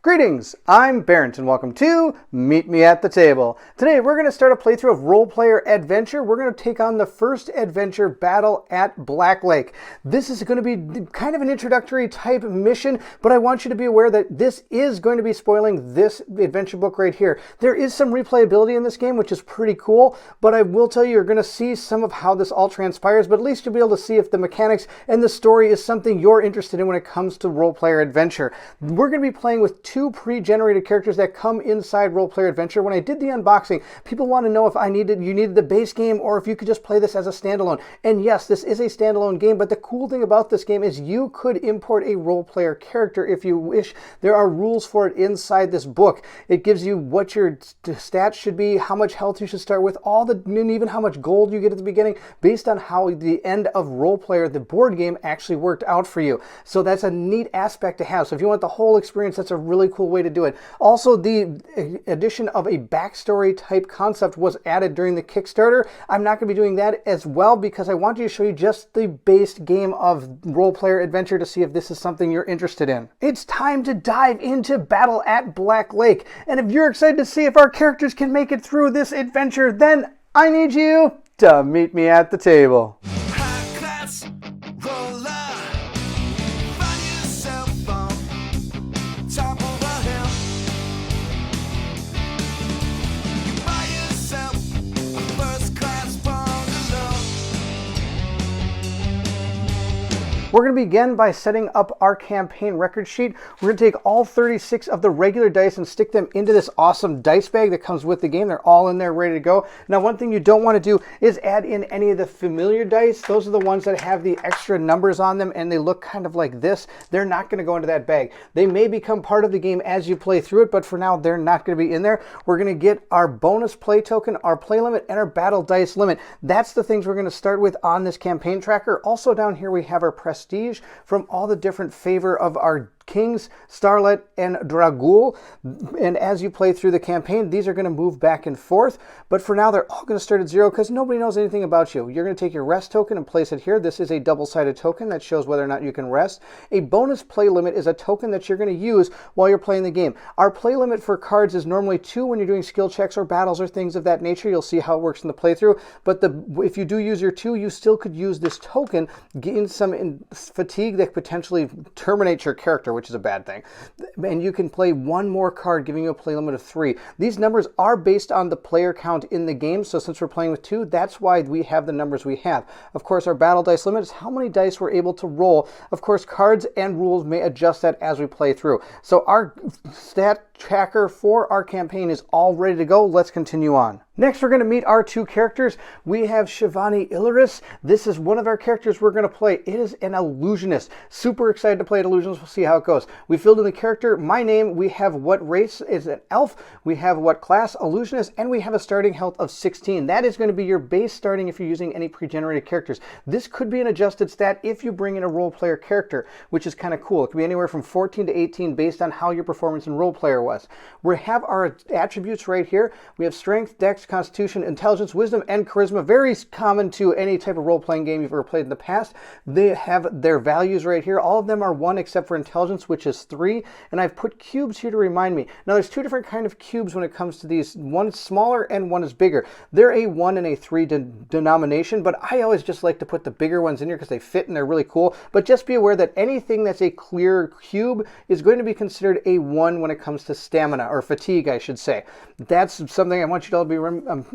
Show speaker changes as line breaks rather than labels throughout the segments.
Greetings, I'm Barrett and welcome to Meet Me at the Table. Today we're going to start a playthrough of Role Player Adventure. We're going to take on the first adventure battle at Blacklake. This is going to be kind of an introductory type mission, but I want you to be aware that this is going to be spoiling this adventure book right here. There is some replayability in this game, which is pretty cool, but I will tell you, you're going to see some of how this all transpires, but at least you'll be able to see if the mechanics and the story is something you're interested in when it comes to Role Player Adventure. We're going to be playing with two pre-generated characters that come inside Role Player Adventure. When I did the unboxing, people want to know if you needed the base game or if you could just play this as a standalone. And yes, this is a standalone game, but the cool thing about this game is you could import a role player character if you wish. There are rules for it inside this book. It gives you what your stats should be, how much health you should start with, and even how much gold you get at the beginning based on how the end of Role Player, the board game, actually worked out for you. So that's a neat aspect to have. So if you want the whole experience, that's a really cool way to do it. Also, the addition of a backstory type concept was added during the Kickstarter. I'm not going to be doing that as well because I want to show you just the base game of Role Player Adventure to see if this is something you're interested in. It's time to dive into battle at Blacklake. And if you're excited to see if our characters can make it through this adventure, then I need you to meet me at the table. We're going to begin by setting up our campaign record sheet. We're going to take all 36 of the regular dice and stick them into this awesome dice bag that comes with the game. They're all in there ready to go. Now, one thing you don't want to do is add in any of the familiar dice. Those are the ones that have the extra numbers on them and they look kind of like this. They're not going to go into that bag. They may become part of the game as you play through it, but for now, they're not going to be in there. We're going to get our bonus play token, our play limit, and our battle dice limit. That's the things we're going to start with on this campaign tracker. Also down here, we have our prestige from all the different favor of our Kings, Starlet, and Dragul. And as you play through the campaign, these are going to move back and forth. But for now, they're all going to start at 0 because nobody knows anything about you. You're going to take your rest token and place it here. This is a double-sided token that shows whether or not you can rest. A bonus play limit is a token that you're going to use while you're playing the game. Our play limit for cards is normally 2 when you're doing skill checks or battles or things of that nature. You'll see how it works in the playthrough. But if you do use your 2, you still could use this token, gain some fatigue that potentially terminates your character, which is a bad thing. And you can play one more card, giving you a play limit of 3. These numbers are based on the player count in the game, so since we're playing with 2, that's why we have the numbers we have. Of course, our battle dice limit is how many dice we're able to roll. Of course, cards and rules may adjust that as we play through. So our stat tracker for our campaign is all ready to go. Let's continue on. Next, we're going to meet our 2 characters. We have Shivani Ilaris. This is one of our characters we're going to play. It is an illusionist. Super excited to play an illusionist. We'll see how it goes. We filled in the character, my name, we have what race is an elf, we have what class, illusionist, and we have a starting health of 16. That is going to be your base starting if you're using any pre-generated characters. This could be an adjusted stat if you bring in a role player character, which is kind of cool. It could be anywhere from 14 to 18 based on how your performance in role player was. We have our attributes right here. We have strength, dex, constitution, intelligence, wisdom, and charisma. Very common to any type of role-playing game you've ever played in the past. They have their values right here. All of them are 1 except for intelligence, which is 3. And I've put cubes here to remind me. Now, there's 2 different kind of cubes when it comes to these. One is smaller and one is bigger. They're a 1 and a 3 denomination, but I always just like to put the bigger ones in here because they fit and they're really cool. But just be aware that anything that's a clear cube is going to be considered a 1 when it comes to stamina, or fatigue, I should say. That's something I want you to all be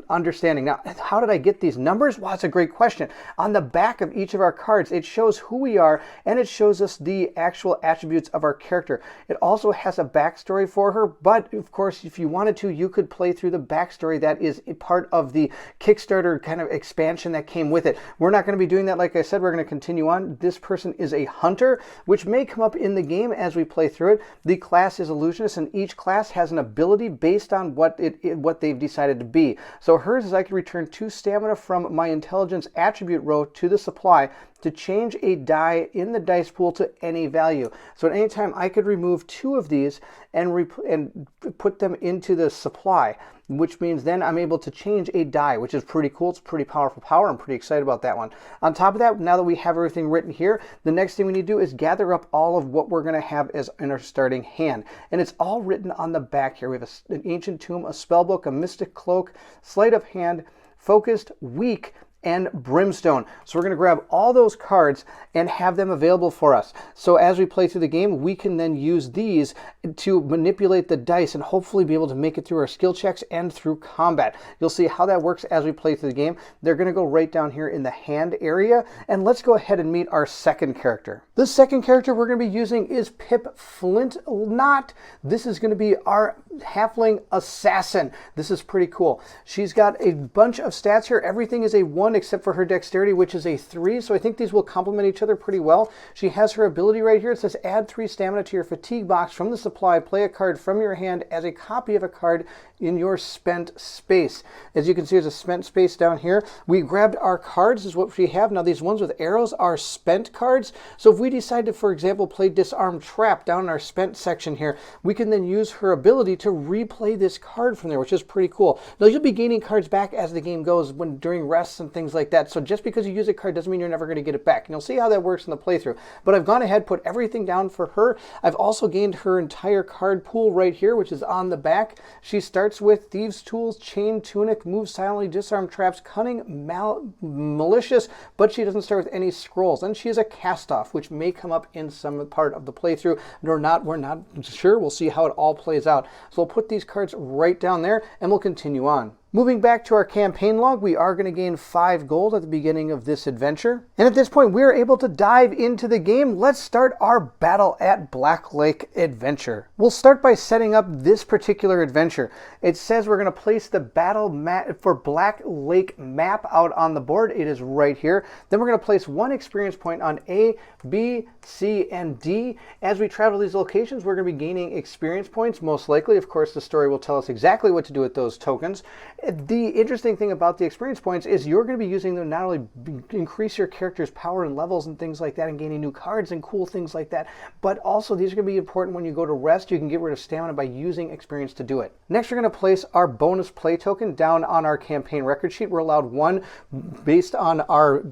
understanding. Now, how did I get these numbers? Well, that's a great question. On the back of each of our cards, it shows who we are and it shows us the actual attributes of our character. It also has a backstory for her, but of course, if you wanted to, you could play through the backstory that is a part of the Kickstarter kind of expansion that came with it. We're not going to be doing that. Like I said, we're going to continue on. This person is a hunter, which may come up in the game as we play through it. The class is illusionist, and each class has an ability based on what they've decided to be. So hers is I can return 2 stamina from my intelligence attribute row to the supply to change a die in the dice pool to any value. So at any time, I could remove 2 of these and put them into the supply, which means then I'm able to change a die, which is pretty cool. It's pretty powerful power. I'm pretty excited about that one. On top of that, now that we have everything written here, the next thing we need to do is gather up all of what we're going to have as in our starting hand. And it's all written on the back here. We have an ancient tomb, a spell book, a mystic cloak, sleight of hand, focused, weak, and brimstone. So we're going to grab all those cards and have them available for us. So as we play through the game, we can then use these to manipulate the dice and hopefully be able to make it through our skill checks and through combat. You'll see how that works as we play through the game. They're going to go right down here in the hand area. And let's go ahead and meet our second character. The second character we're going to be using is Pip Flintknot. This is going to be our halfling assassin. This is pretty cool. She's got a bunch of stats here. Everything is a 1 except for her dexterity, which is a 3. So I think these will complement each other pretty well. She has her ability right here. It says add 3 stamina to your fatigue box from the supply. Play a card from your hand as a copy of a card in your spent space. As you can see, there's a spent space down here. We grabbed our cards, is what we have. Now these ones with arrows are spent cards. So if we decide to, for example, play Disarm Trap down in our spent section here, we can then use her ability to replay this card from there, which is pretty cool. Now you'll be gaining cards back as the game goes during rests and things like that. So just because you use a card doesn't mean you're never going to get it back. And you'll see how that works in the playthrough. But I've gone ahead, put everything down for her. I've also gained her entire card pool right here, which is on the back. She starts with Thieves' Tools, Chain Tunic, Move Silently, Disarm Traps, Cunning, Malicious, but she doesn't start with any scrolls. And she is a cast-off, which may come up in some part of the playthrough. We're not sure. We'll see how it all plays out. So we'll put these cards right down there, and we'll continue on. Moving back to our campaign log, we are going to gain 5 gold at the beginning of this adventure. And at this point, we are able to dive into the game. Let's start our battle at Blacklake adventure. We'll start by setting up this particular adventure. It says we're going to place the battle map for Blacklake map out on the board. It is right here. Then we're going to place 1 experience point on A, B, C, and D. As we travel these locations, we're going to be gaining experience points, most likely. Of course, the story will tell us exactly what to do with those tokens. The interesting thing about the experience points is you're going to be using them not only increase your character's power and levels and things like that and gaining new cards and cool things like that, but also these are going to be important when you go to rest. You can get rid of stamina by using experience to do it. Next, we're going to place our bonus play token down on our campaign record sheet. We're allowed 1 based on our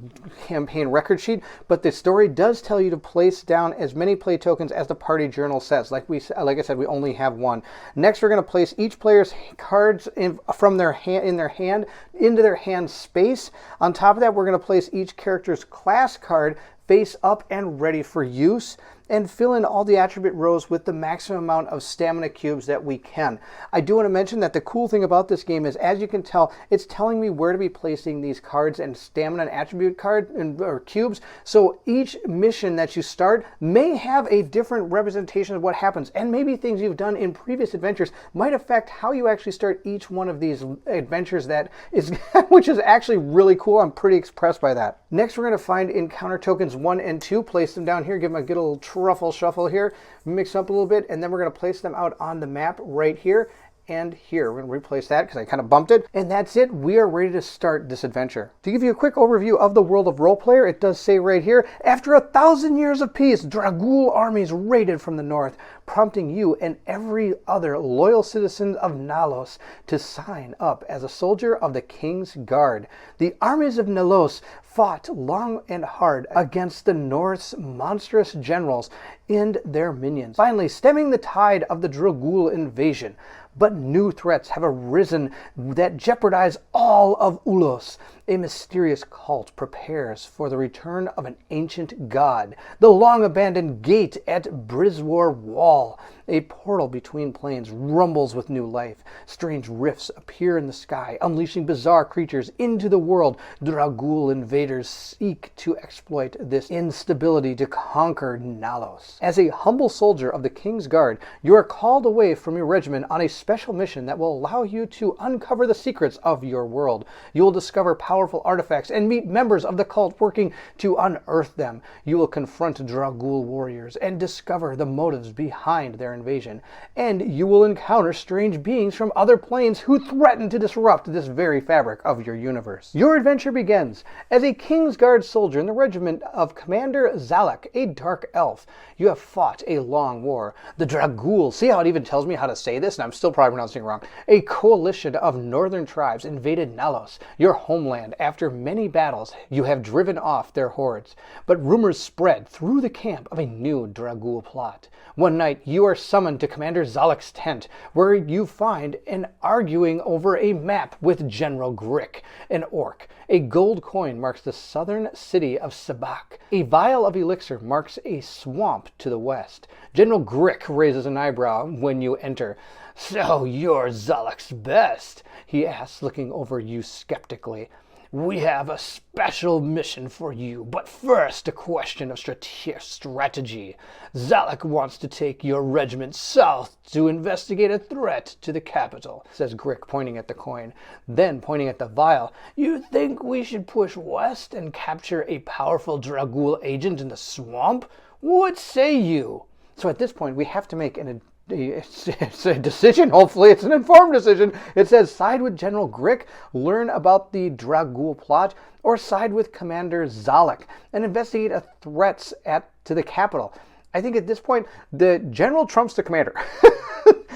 campaign record sheet, but the story does tell you to place down as many play tokens as the party journal says. Like I said, we only have 1. Next, we're going to place each player's cards from their hand into their hand space. On top of that, we're going to place each character's class card face up and ready for use, and fill in all the attribute rows with the maximum amount of stamina cubes that we can. I do want to mention that the cool thing about this game is, as you can tell, it's telling me where to be placing these cards and stamina and attribute or cubes. So each mission that you start may have a different representation of what happens, and maybe things you've done in previous adventures might affect how you actually start each one of these adventures. That is, which is actually really cool. I'm pretty impressed by that. Next, we're going to find encounter tokens 1 and 2, place them down here, give them a good little truffle shuffle here, mix up a little bit, and then we're going to place them out on the map right here and here. We're going to replace that because I kind of bumped it. And that's it. We are ready to start this adventure. To give you a quick overview of the world of Role Player, it does say right here, after 1,000 years of peace, Dragul armies raided from the north, prompting you and every other loyal citizen of Nalos to sign up as a soldier of the King's Guard. The armies of Nalos fought long and hard against the North's monstrous generals and their minions, finally stemming the tide of the Dragul invasion. But new threats have arisen that jeopardize all of Ulos. A mysterious cult prepares for the return of an ancient god. The long-abandoned gate at Briswar Wall, a portal between planes, rumbles with new life. Strange rifts appear in the sky, unleashing bizarre creatures into the world. Dragul invaders seek to exploit this instability to conquer Nalos. As a humble soldier of the King's Guard, you are called away from your regiment on a special mission that will allow you to uncover the secrets of your world. You will discover power powerful artifacts and meet members of the cult working to unearth them. You will confront Dragul warriors and discover the motives behind their invasion. And you will encounter strange beings from other planes who threaten to disrupt this very fabric of your universe. Your adventure begins as a Kingsguard soldier in the regiment of Commander Zalak, a dark elf. You have fought a long war. The Dragul, see how it even tells me how to say this, and I'm still probably pronouncing it wrong. A coalition of northern tribes invaded Nalos, your homeland. After many battles, you have driven off their hordes. But rumors spread through the camp of a new Dragul plot. One night, you are summoned to Commander Zalak's tent, where you find an arguing over a map with General Grick, an orc. A gold coin marks the southern city of Sabak. A vial of elixir marks a swamp to the west. General Grick raises an eyebrow when you enter. "So you're Zalak's best?" he asks, looking over you skeptically. "We have a special mission for you, but first a question of strategy. Zalak wants to take your regiment south to investigate a threat to the capital," says Grick, pointing at the coin. Then, pointing at the vial, "You think we should push west and capture a powerful Dragul agent in the swamp? What say you?" So at this point, we have to make it's a decision. Hopefully it's an informed decision. It says side with General Grick, learn about the Dragul plot, or side with Commander Zalak and investigate a threats to the capital. I think at this point the general trumps the commander.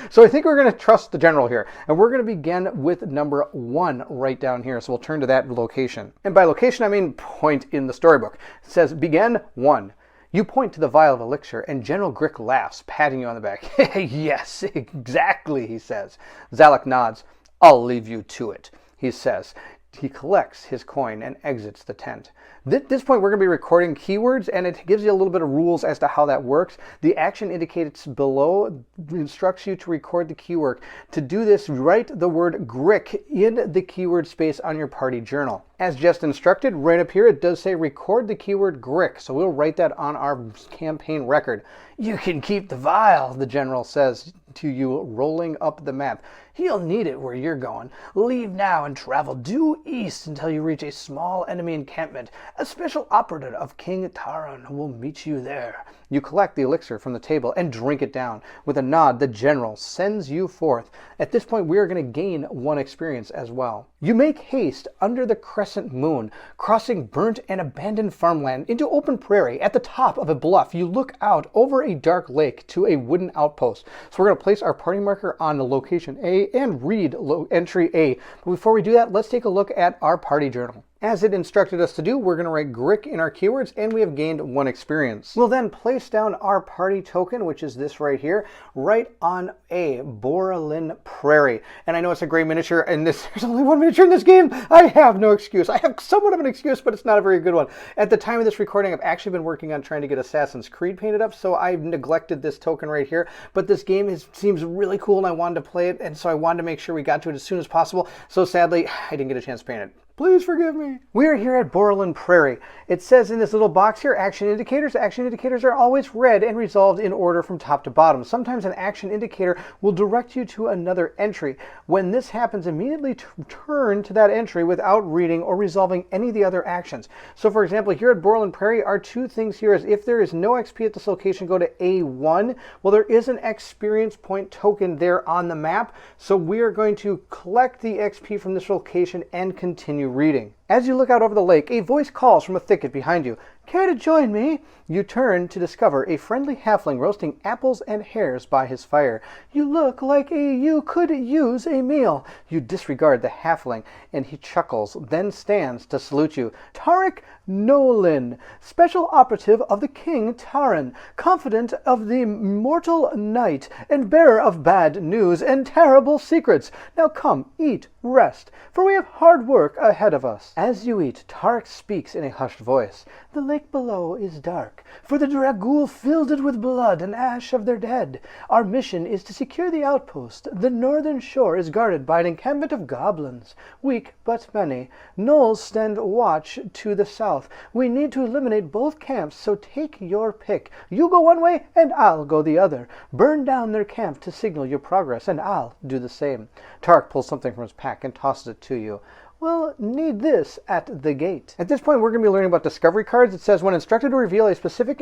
So I think we're going to trust the general here, and we're going to begin with number 1 right down here. So we'll turn to that location, and by location I mean point in the storybook. It says begin 1. You point to the vial of elixir, and General Grick laughs, patting you on the back. "Yes, exactly," he says. Zalak nods. "I'll leave you to it," he says. He collects his coin and exits the tent. At this point, we're going to be recording keywords, and it gives you a little bit of rules as to how that works. The action indicates below instructs you to record the keyword. To do this, write the word Grick in the keyword space on your party journal. As just instructed, right up here, it does say record the keyword Grick, so we'll write that on our campaign record. "You can keep the vial," the general says to you, rolling up the map. "You'll need it where you're going. Leave now and travel due east until you reach a small enemy encampment. A special operative of King Taran will meet you there." You collect the elixir from the table and drink it down. With a nod, the general sends you forth. At this point, we are going to gain 1 experience as well. You make haste under the crescent moon, crossing burnt and abandoned farmland into open prairie. At the top of a bluff, you look out over a dark lake to a wooden outpost. So we're going to place our party marker on the location A and read entry A. But before we do that, let's take a look at our party journal. As it instructed us to do, we're going to write Grick in our keywords, and we have gained 1 experience. We'll then place down our party token, which is this right here, right on A, Boralin Prairie. And I know it's a gray miniature, and there's only 1 miniature in this game. I have no excuse. I have somewhat of an excuse, but it's not a very good one. At the time of this recording, I've actually been working on trying to get Assassin's Creed painted up, so I've neglected this token right here. But this game seems really cool, and I wanted to play it, and so I wanted to make sure we got to it as soon as possible. So sadly, I didn't get a chance to paint it. Please forgive me. We are here at Boralin Prairie. It says in this little box here, action indicators. Action indicators are always read and resolved in order from top to bottom. Sometimes an action indicator will direct you to another entry. When this happens, immediately turn to that entry without reading or resolving any of the other actions. So for example, here at Boralin Prairie, our 2 things here is if there is no XP at this location, go to A1. Well, there is an experience point token there on the map. So we are going to collect the XP from this location and continue reading. As you look out over the lake, a voice calls from a thicket behind you. "Care to join me?" You turn to discover a friendly halfling roasting apples and hares by his fire. "You look like you could use a meal." You disregard the halfling, and he chuckles, then stands to salute you. "Tarek Nolan, special operative of the King Taran, confidant of the mortal knight, and bearer of bad news and terrible secrets. Now come, eat, rest, for we have hard work ahead of us." As you eat, Tarek speaks in a hushed voice. "The lake below is dark, for the Dragul filled it with blood and ash of their dead. Our mission is to secure the outpost. The northern shore is guarded by an encampment of goblins, weak but many. Gnolls stand watch to the south. We need to eliminate both camps, so take your pick. You go one way, and I'll go the other. Burn down their camp to signal your progress, and I'll do the same." Tarek pulls something from his pack and tosses it to you. Well, need this at the gate. At this point, we're going to be learning about discovery cards. It says, when instructed to reveal a specific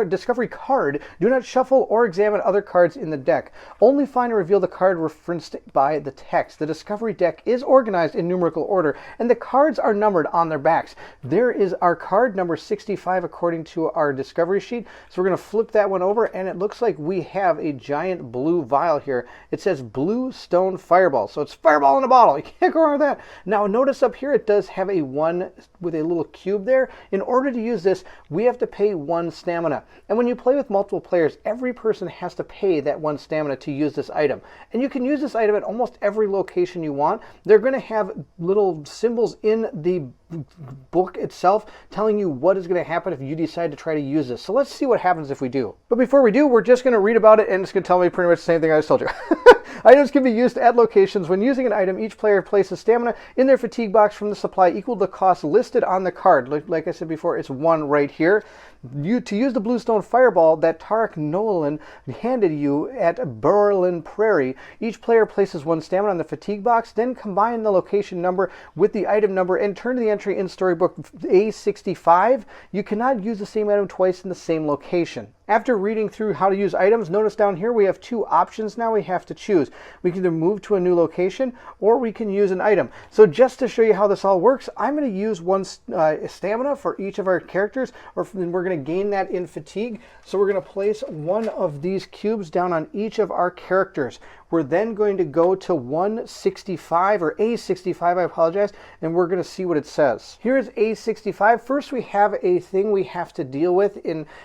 discovery card, do not shuffle or examine other cards in the deck. Only find and reveal the card referenced by the text. The discovery deck is organized in numerical order, and the cards are numbered on their backs. There is our card, number 65, according to our discovery sheet. So we're going to flip that one over, and it looks like we have a giant blue vial here. It says Blue Stone Fireball. So it's fireball in a bottle. You can't go wrong with that. Now, notice up here it does have a 1 with a little cube there. In order to use this, we have to pay 1 stamina. And when you play with multiple players, every person has to pay that 1 stamina to use this item. And you can use this item at almost every location you want. They're going to have little symbols in the book itself telling you what is going to happen if you decide to try to use this. So let's see what happens if we do. But before we do, we're just going to read about it, and it's going to tell me pretty much the same thing I just told you. Items can be used at locations. When using an item, each player places stamina in their fatigue box from the supply equal to the cost listed on the card. Like I said before, it's 1 right here. To use the Bluestone Fireball that Tarek Nolan handed you at Berlin Prairie, each player places 1 stamina on the fatigue box, then combine the location number with the item number and turn to the entry in Storybook A65. You cannot use the same item twice in the same location. After reading through how to use items, notice down here we have 2 options now we have to choose. We can either move to a new location or we can use an item. So just to show you how this all works, I'm going to use 1 stamina for each of our characters, or we're going to gain that in fatigue. So we're going to place 1 of these cubes down on each of our characters. We're then going to go to 165 or A65, I apologize, and we're going to see what it says. Here's A65. First, we have a thing we have to deal with.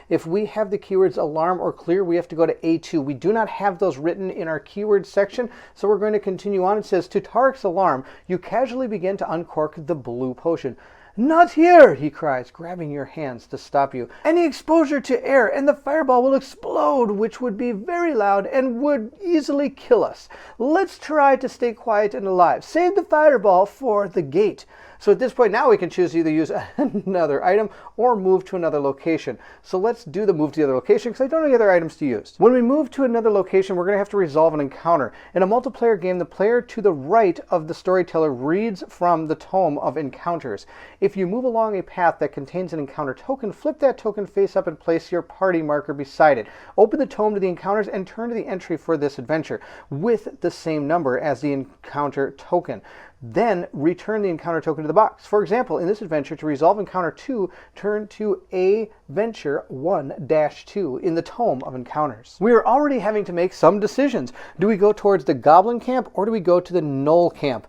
If we have the keywords alarm or clear, we have to go to A2. We do not have those written in our keyword section, so we're going to continue on. It says, to Tarek's alarm, you casually begin to uncork the blue potion. Not here, he cries, grabbing your hands to stop you. Any exposure to air and the fireball will explode, which would be very loud and would easily kill us. Let's try to stay quiet and alive. Save the fireball for the gate. So at this point now we can choose to either use another item or move to another location. So let's do the move to the other location because I don't know any other items to use. When we move to another location, we're going to have to resolve an encounter. In a multiplayer game, the player to the right of the storyteller reads from the Tome of Encounters. If you move along a path that contains an encounter token, flip that token face up and place your party marker beside it. Open the tome to the encounters and turn to the entry for this adventure with the same number as the encounter token. Then return the encounter token to the box. For example, in this adventure, to resolve encounter 2, turn to Adventure 1-2 in the Tome of Encounters. We are already having to make some decisions. Do we go towards the Goblin Camp or do we go to the Knoll Camp?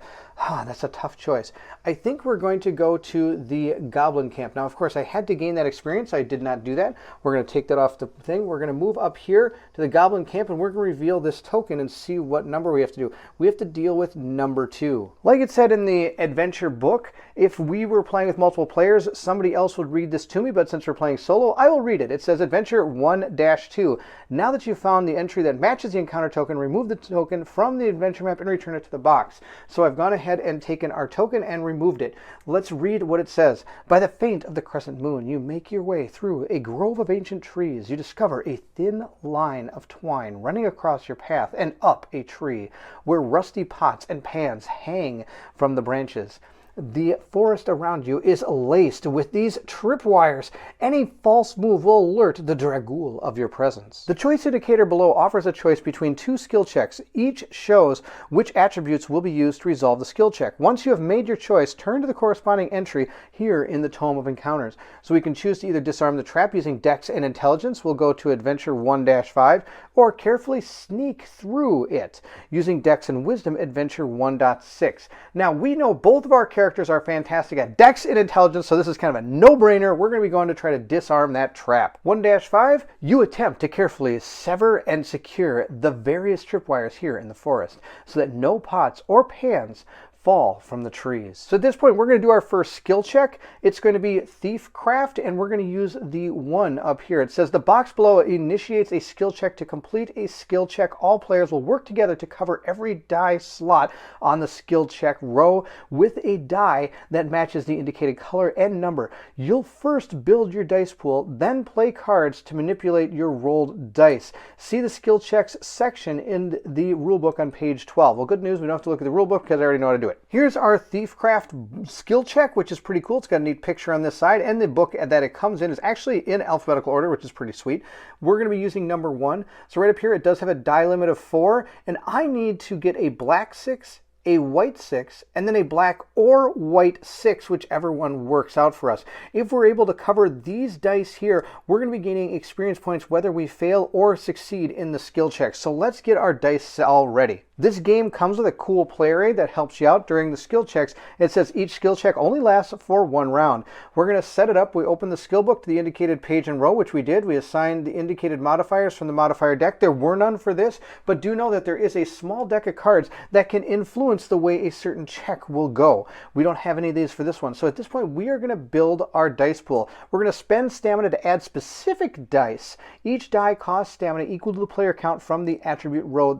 That's a tough choice. I think we're going to go to the Goblin Camp. Now, of course, I had to gain that experience. I did not do that. We're going to take that off the thing. We're going to move up here to the Goblin Camp, and we're going to reveal this token and see what number we have to do. We have to deal with number 2. Like it said in the adventure book, if we were playing with multiple players, somebody else would read this to me, but since we're playing solo, I will read it. It says Adventure 1-2. Now that you've found the entry that matches the encounter token, remove the token from the adventure map and return it to the box. So I've gone ahead and taken our token and removed it. Let's read what it says. By the feint of the crescent moon, you make your way through a grove of ancient trees. You discover a thin line of twine running across your path and up a tree where rusty pots and pans hang from the branches. The forest around you is laced with these tripwires. Any false move will alert the Dragool of your presence. The choice indicator below offers a choice between 2 skill checks. Each shows which attributes will be used to resolve the skill check. Once you have made your choice, turn to the corresponding entry here in the Tome of Encounters. So we can choose to either disarm the trap using Dex and Intelligence. We'll go to Adventure 1-5, or carefully sneak through it using Dex and Wisdom, Adventure 1.6. Now, we know both of our characters are fantastic at Dex and Intelligence, so this is kind of a no-brainer. We're going to be going to try to disarm that trap. 1-5, you attempt to carefully sever and secure the various tripwires here in the forest so that no pots or pans fall from the trees. So at this point, we're going to do our first skill check. It's going to be Thiefcraft, and we're going to use the 1 up here. It says the box below initiates a skill check. To complete a skill check, all players will work together to cover every die slot on the skill check row with a die that matches the indicated color and number. You'll first build your dice pool, then play cards to manipulate your rolled dice. See the skill checks section in the rulebook on page 12. Well, good news, we don't have to look at the rulebook because I already know how to do it. it. Here's our Thiefcraft skill check, which is pretty cool. It's got a neat picture on this side, and the book that it comes in is actually in alphabetical order, which is pretty sweet. We're going to be using number 1. So right up here, it does have a die limit of 4, and I need to get a black 6, a white 6, and then a black or white 6, whichever one works out for us. If we're able to cover these dice here, we're going to be gaining experience points whether we fail or succeed in the skill check. So let's get our dice all ready. This game comes with a cool player aid that helps you out during the skill checks. It says each skill check only lasts for 1 round. We're going to set it up. We open the skill book to the indicated page and row, which we did. We assigned the indicated modifiers from the modifier deck. There were none for this, but do know that there is a small deck of cards that can influence the way a certain check will go. We don't have any of these for this one. So at this point, we are going to build our dice pool. We're going to spend stamina to add specific dice. Each die costs stamina equal to the player count from the attribute row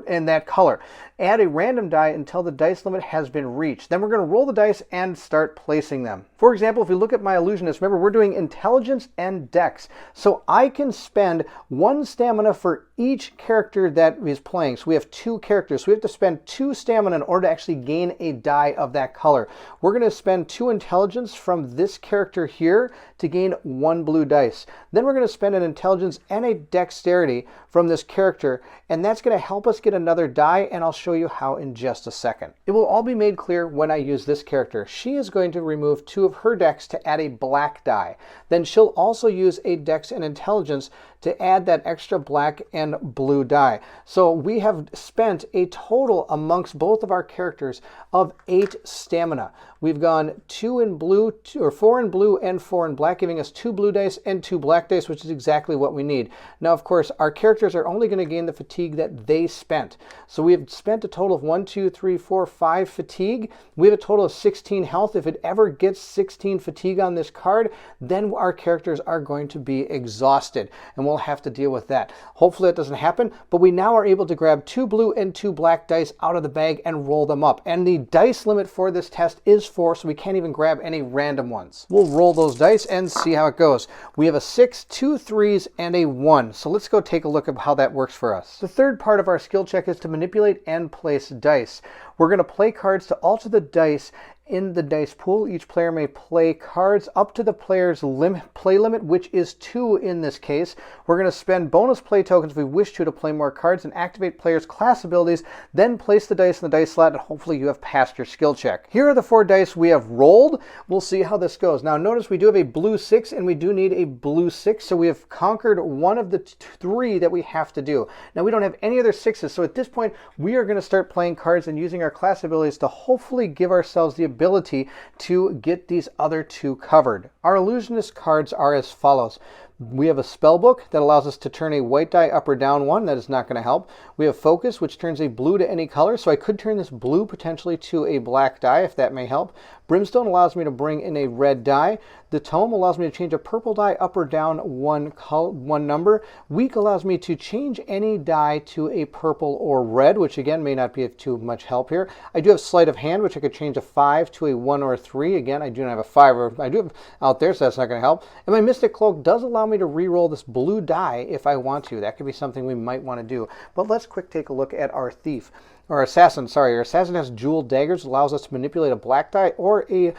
and that color. Add a random die until the dice limit has been reached. Then we're going to roll the dice and start placing them. For example, if we look at my illusionist, remember we're doing intelligence and dex. So I can spend 1 stamina for each character that is playing. So we have 2 characters. So we have to spend 2 stamina in order to actually gain a die of that color. We're going to spend 2 intelligence from this character here to gain 1 blue dice. Then we're going to spend an intelligence and a dexterity from this character, and that's going to help us get another die, and I'll show you how in just a second. It will all be made clear when I use this character. She is going to remove 2 of her dex to add a black die. Then she'll also use a dex and intelligence to add that extra black and blue die. So we have spent a total amongst both of our characters of 8 stamina. We've gone 2 in blue, 4 in blue and 4 in black, giving us 2 blue dice and 2 black dice, which is exactly what we need. Now, of course, our characters are only going to gain the fatigue that they spent. So we have spent a total of 1, 2, 3, 4, 5 fatigue. We have a total of 16 health. If it ever gets 16 fatigue on this card, then our characters are going to be exhausted, and we'll have to deal with that. Hopefully that doesn't happen, but we now are able to grab 2 blue and 2 black dice out of the bag and roll them up. And the dice limit for this test is 4, so we can't even grab any random ones. We'll roll those dice and see how it goes. We have a 6, 2 3s, and a 1. So let's go take a look at how that works for us. The third part of our skill check is to manipulate and place dice. We're going to play cards to alter the dice in the dice pool. Each player may play cards up to the player's play limit, which is 2 in this case. We're going to spend bonus play tokens if we wish to play more cards and activate players' class abilities, then place the dice in the dice slot, and hopefully you have passed your skill check. Here are the 4 dice we have rolled. We'll see how this goes. Now notice we do have a blue 6 and we do need a blue 6, so we have conquered one of the 3 that we have to do. Now we don't have any other 6s, so at this point we are going to start playing cards and using our class abilities to hopefully give ourselves the ability to get these other 2 covered. Our illusionist cards are as follows. We have a spell book that allows us to turn a white die up or down 1. That is not going to help. We have focus, which turns a blue to any color. So I could turn this blue potentially to a black die, if that may help. Brimstone allows me to bring in a red die. The tome allows me to change a purple die up or down 1 number. Weak allows me to change any die to a purple or red, which again may not be of too much help here. I do have sleight of hand, which I could change a 5 to a 1 or a 3. Again, I do not have a 5, or I do have out there, so that's not going to help. And my mystic cloak does allow me to re-roll this blue die if I want to. That could be something we might want to do. But let's quick take a look at our thief. Or assassin, sorry. Our assassin has jeweled daggers, allows us to manipulate a black die or a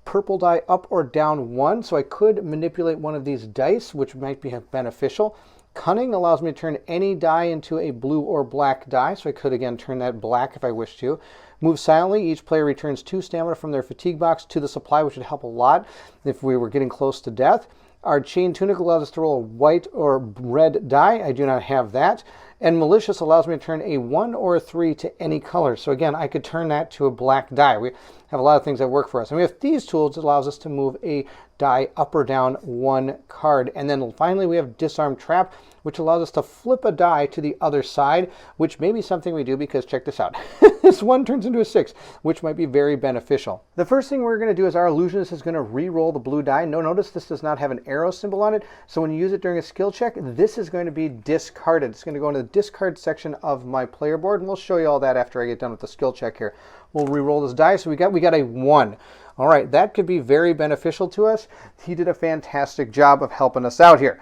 purple die up or down 1. So I could manipulate one of these dice, which might be beneficial. Cunning allows me to turn any die into a blue or black die, so I could again turn that black if I wish to. Move silently, each player returns 2 stamina from their fatigue box to the supply, which would help a lot if we were getting close to death. Our chain tunic allows us to roll a white or red die. I do not have that. And malicious allows me to turn a 1 or a 3 to any color. So again, I could turn that to a black die. We have a lot of things that work for us. And we have thieves tools that allows us to move a die up or down 1 card. And then finally we have disarm trap, which allows us to flip a die to the other side, which may be something we do because check this out. This 1 turns into a 6, which might be very beneficial. The first thing we're going to do is our illusionist is going to re-roll the blue die. Notice this does not have an arrow symbol on it, so when you use it during a skill check, this is going to be discarded. It's going to go into the discard section of my player board, and we'll show you all that after I get done with the skill check here. We'll re-roll this die, so we got a 1. All right, that could be very beneficial to us. He did a fantastic job of helping us out here.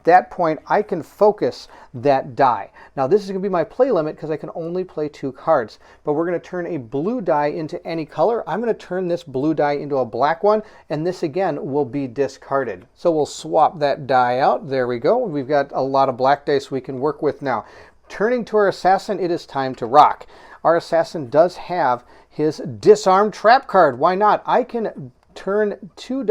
that point, I can focus that die. Now this is going to be my play limit because I can only play 2 cards, but we're going to turn a blue die into any color. I'm going to turn this blue die into a black one, and this again will be discarded. So we'll swap that die out. There we go. We've got a lot of black dice we can work with now. Turning to our assassin, it is time to rock. Our assassin does have his disarm trap card. Why not? I can turn 2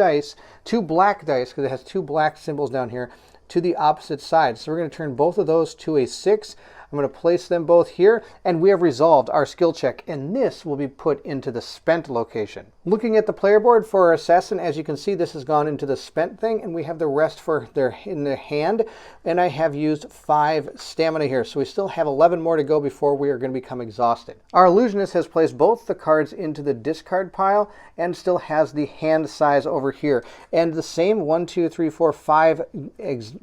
black dice, because it has 2 black symbols down here, to the opposite side. So we're going to turn both of those to a 6. I'm going to place them both here, and we have resolved our skill check, and this will be put into the spent location. Looking at the player board for our assassin, as you can see, this has gone into the spent thing, and we have the rest in their hand, and I have used 5 stamina here, so we still have 11 more to go before we are going to become exhausted. Our illusionist has placed both the cards into the discard pile and still has the hand size over here, and the same 1, 2, 3, 4, 5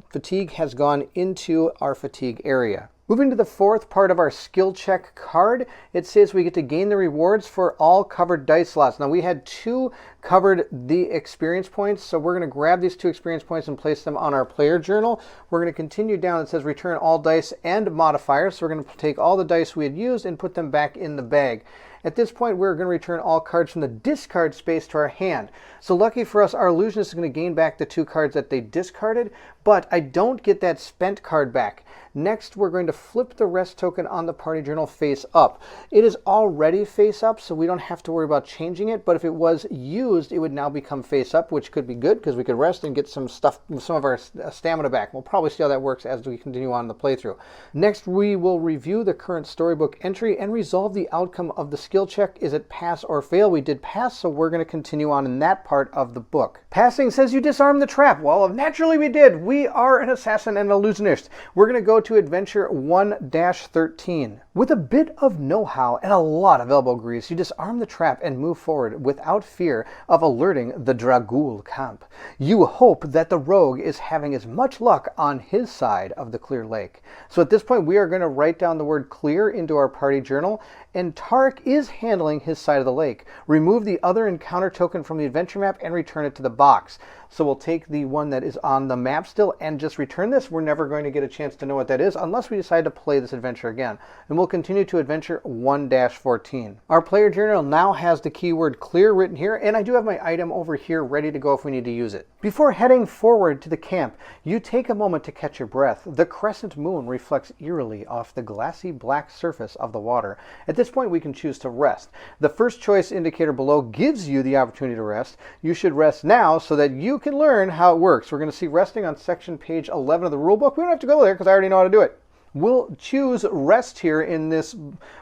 fatigue has gone into our fatigue area. Moving to the 4th part of our skill check card, it says we get to gain the rewards for all covered dice slots. Now we had 2 covered the experience points, so we're going to grab these 2 experience points and place them on our player journal. We're going to continue down. It says return all dice and modifiers, so we're going to take all the dice we had used and put them back in the bag. At this point, we're going to return all cards from the discard space to our hand. So lucky for us, our illusionist is going to gain back the 2 cards that they discarded, but I don't get that spent card back. Next, we're going to flip the rest token on the party journal face up. It is already face up, so we don't have to worry about changing it, but if it was used, it would now become face up, which could be good because we could rest and get some of our stamina back. We'll probably see how that works as we continue on the playthrough. Next, we will review the current storybook entry and resolve the outcome of the skill check. Is it pass or fail? We did pass, so we're going to continue on in that part of the book. Passing says you disarmed the trap. Well, naturally we did. We are an assassin and an illusionist. We're going to go to adventure 1-13. With a bit of know-how and a lot of elbow grease, you disarm the trap and move forward without fear of alerting the Dragul camp. You hope that the rogue is having as much luck on his side of the clear lake. So at this point, we are going to write down the word clear into our party journal, and Tarek is handling his side of the lake. Remove the other encounter token from the adventure map and return it to the box. So we'll take the one that is on the map still and just return this. We're never going to get a chance to know what that is unless we decide to play this adventure again. And we'll continue to adventure 1-14. Our player journal now has the keyword clear written here, and I do have my item over here ready to go if we need to use it. Before heading forward to the camp, you take a moment to catch your breath. The crescent moon reflects eerily off the glassy black surface of the water. At this point, we can choose to rest. The first choice indicator below gives you the opportunity to rest. You should rest now so that you can learn how it works. We're going to see resting on section page 11 of the rulebook. We don't have to go there because I already know how to do it. We'll choose rest here in this,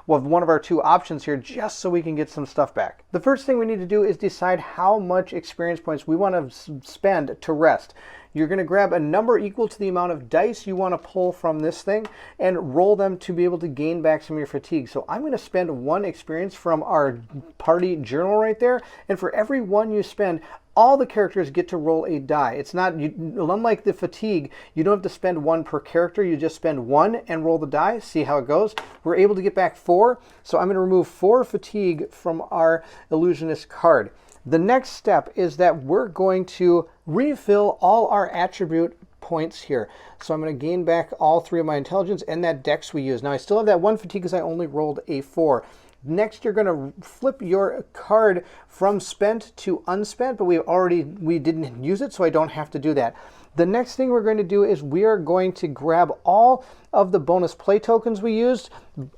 well, one of our 2 options here, just so we can get some stuff back. The first thing we need to do is decide how much experience points we want to spend to rest. You're going to grab a number equal to the amount of dice you want to pull from this thing and roll them to be able to gain back some of your fatigue. So I'm going to spend 1 experience from our party journal right there, and for every 1 you spend, all the characters get to roll a die. It's not, unlike the fatigue, you don't have to spend 1 per character. You just spend 1 and roll the die, see how it goes. We're able to get back 4, so I'm going to remove 4 fatigue from our illusionist card. The next step is that we're going to refill all our attribute points here. So I'm going to gain back all 3 of my intelligence and that dex we used. Now I still have that 1 fatigue because I only rolled a 4. Next, you're going to flip your card from spent to unspent, but we didn't use it, so I don't have to do that. The next thing we're going to do is we are going to grab all of the bonus play tokens we used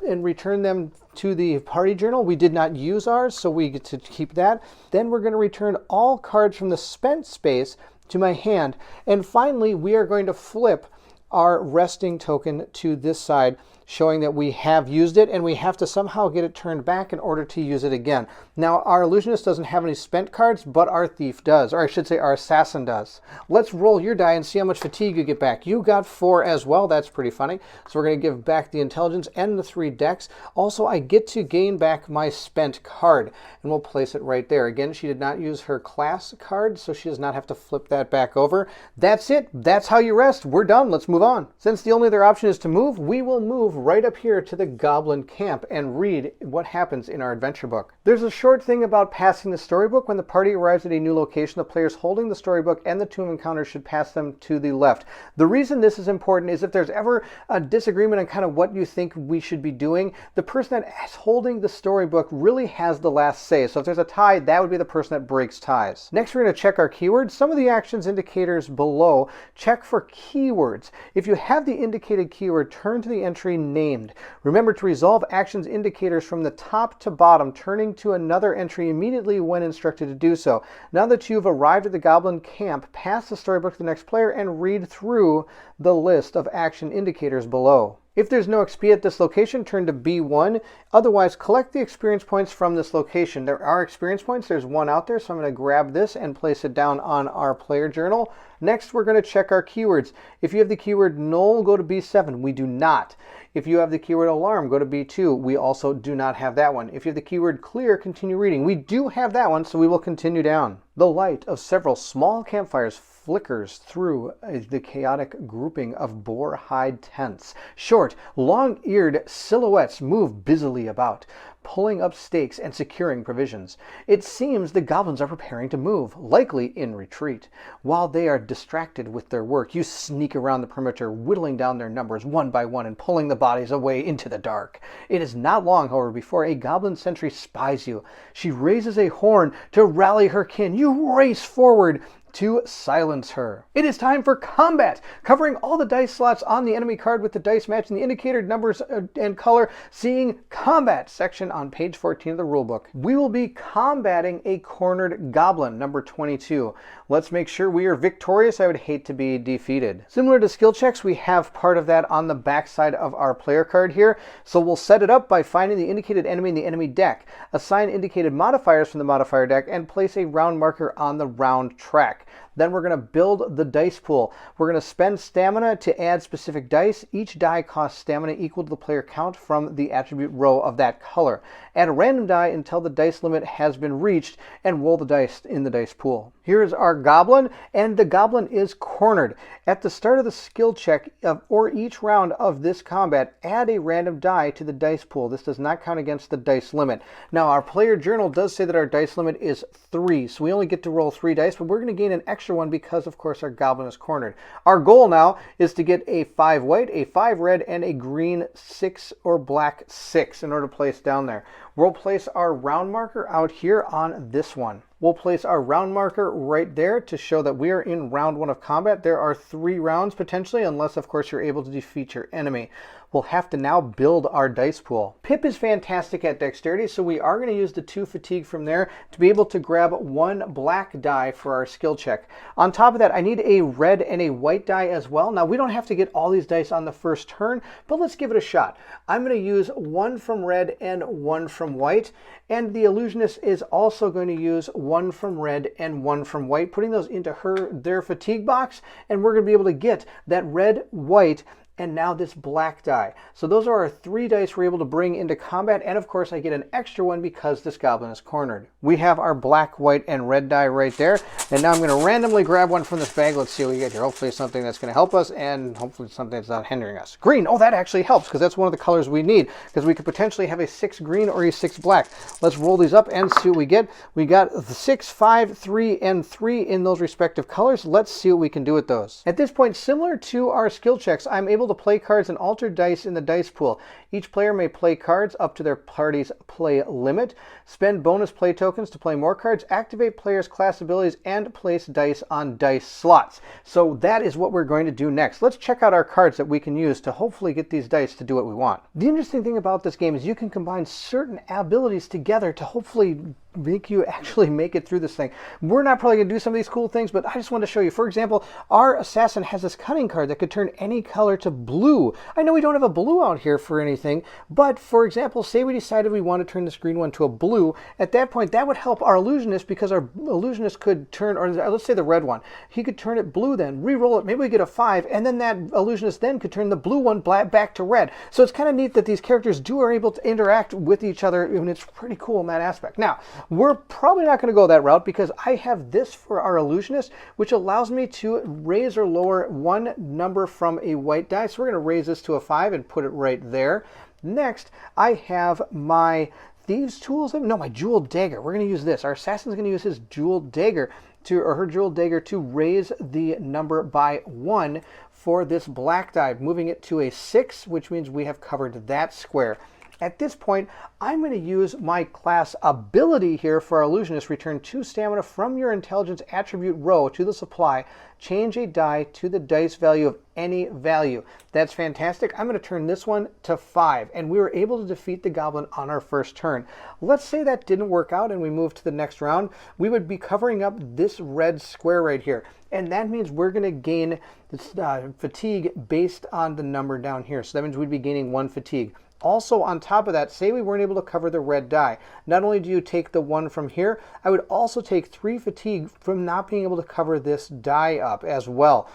and return them to the party journal. We did not use ours, so we get to keep that. Then we're going to return all cards from the spent space to my hand. And finally, we are going to flip our resting token to this side, showing that we have used it, and we have to somehow get it turned back in order to use it again. Now, our illusionist doesn't have any spent cards, but our thief does, or I should say our assassin does. Let's roll your die and see how much fatigue you get back. You got 4 as well. That's pretty funny. So we're going to give back the intelligence and the 3 dex. Also, I get to gain back my spent card, and we'll place it right there. Again, she did not use her class card, so she does not have to flip that back over. That's it. That's how you rest. We're done. Let's move on. Since the only other option is to move, we will move right up here to the Goblin Camp and read what happens in our adventure book. There's a short thing about passing the storybook. When the party arrives at a new location, the players holding the storybook and the tomb encounters should pass them to the left. The reason this is important is if there's ever a disagreement on kind of what you think we should be doing, the person that is holding the storybook really has the last say. So if there's a tie, that would be the person that breaks ties. Next, we're going to check our keywords. Some of the actions indicators below, check for keywords. If you have the indicated keyword, turn to the entry named. Remember to resolve actions indicators from the top to bottom, turning to another entry immediately when instructed to do so. Now that you've arrived at the Goblin Camp, pass the storybook to the next player and read through the list of action indicators below. If there's no XP at this location, turn to B1. Otherwise, collect the experience points from this location. There are experience points. There's one out there, so I'm going to grab this and place it down on our player journal. Next, we're going to check our keywords. If you have the keyword null, go to B7. We do not. If you have the keyword alarm, go to B2. We also do not have that one. If you have the keyword clear, continue reading. We do have that one, so we will continue down. The light of several small campfires flickers through the chaotic grouping of boar hide tents. Short, long-eared silhouettes move busily about, pulling up stakes and securing provisions. It seems the goblins are preparing to move, likely in retreat. While they are distracted with their work, you sneak around the perimeter, whittling down their numbers one by one and pulling the bodies away into the dark. It is not long, however, before a goblin sentry spies you. She raises a horn to rally her kin. You race forward to silence her. It is time for combat, covering all the dice slots on the enemy card with the dice matching the indicator numbers and color, seeing combat section on page 14 of the rulebook. We will be combating a cornered goblin, number 22. Let's make sure we are victorious. I would hate to be defeated. Similar to skill checks, we have part of that on the back side of our player card here. So we'll set it up by finding the indicated enemy in the enemy deck, assign indicated modifiers from the modifier deck, and place a round marker on the round track. Then we're going to build the dice pool. We're going to spend stamina to add specific dice. Each die costs stamina equal to the player count from the attribute row of that color. Add a random die until the dice limit has been reached and roll the dice in the dice pool. Here is our goblin, and the goblin is cornered. At the start of the skill check or each round of this combat, add a random die to the dice pool. This does not count against the dice limit. Now, our player journal does say that our dice limit is 3, so we only get to roll 3 dice, but we're going to gain an extra one because, of course, our goblin is cornered. Our goal now is to get a 5 white, a 5 red, and a green 6 or black 6 in order to place down there. We'll place our round marker out here on this one. We'll place our round marker right there to show that we are in round 1 of combat. There are 3 rounds potentially, unless, of course, you're able to defeat your enemy. We'll have to now build our dice pool. Pip is fantastic at dexterity, so we are going to use the 2 fatigue from there to be able to grab 1 black die for our skill check. On top of that, I need a red and a white die as well. Now, we don't have to get all these dice on the first turn, but let's give it a shot. I'm going to use 1 from red and 1 from white, and the illusionist is also going to use 1 from red and 1 from white, putting those into their fatigue box, and we're going to be able to get that red, white, and now this black die. So those are our 3 dice we're able to bring into combat, and of course I get an extra one because this goblin is cornered. We have our black, white, and red die right there, and now I'm going to randomly grab one from this bag. Let's see what we get here. Hopefully something that's going to help us, and hopefully something that's not hindering us. Green. Oh, that actually helps because that's one of the colors we need, because we could potentially have a 6 green or a 6 black. Let's roll these up and see what we get. We got the 6, 5, 3, and 3 in those respective colors. Let's see what we can do with those. At this point, similar to our skill checks, I'm able to play cards and alter dice in the dice pool. Each player may play cards up to their party's play limit, spend bonus play tokens to play more cards, activate players' class abilities, and place dice on dice slots. So that is what we're going to do next. Let's check out our cards that we can use to hopefully get these dice to do what we want. The interesting thing about this game is you can combine certain abilities together to hopefully make you actually make it through this thing. We're not probably going to do some of these cool things, but I just want to show you. For example, our assassin has this cunning card that could turn any color to blue. I know we don't have a blue out here for any anything, but for example, say we decided we want to turn this green one to a blue. At that point, that would help our illusionist, because our illusionist could turn, or let's say the red one, he could turn it blue then, re-roll it, maybe we get a 5, and then that illusionist then could turn the blue one back to red. So it's kind of neat that these characters are able to interact with each other, and it's pretty cool in that aspect. Now, we're probably not going to go that route, because I have this for our illusionist, which allows me to raise or lower one number from a white die. So we're going to raise this to a 5 and put it right there. Next, I have my Thieves' Tools. No, my Jeweled Dagger. We're going to use this. Our assassin's going to use his Jeweled Dagger or her Jeweled Dagger to raise the number by 1 for this black die, moving it to a 6, which means we have covered that square. At this point, I'm going to use my class ability here for our illusionist. Return 2 stamina from your intelligence attribute row to the supply. Change a die to the dice value of any value. That's fantastic. I'm going to turn this one to 5, and we were able to defeat the goblin on our first turn. Let's say that didn't work out and we move to the next round. We would be covering up this red square right here, and that means we're going to gain this, fatigue based on the number down here. So that means we'd be gaining 1 fatigue. Also, on top of that, say we weren't able to cover the red die. Not only do you take the 1 from here, I would also take 3 fatigue from not being able to cover this die up as well.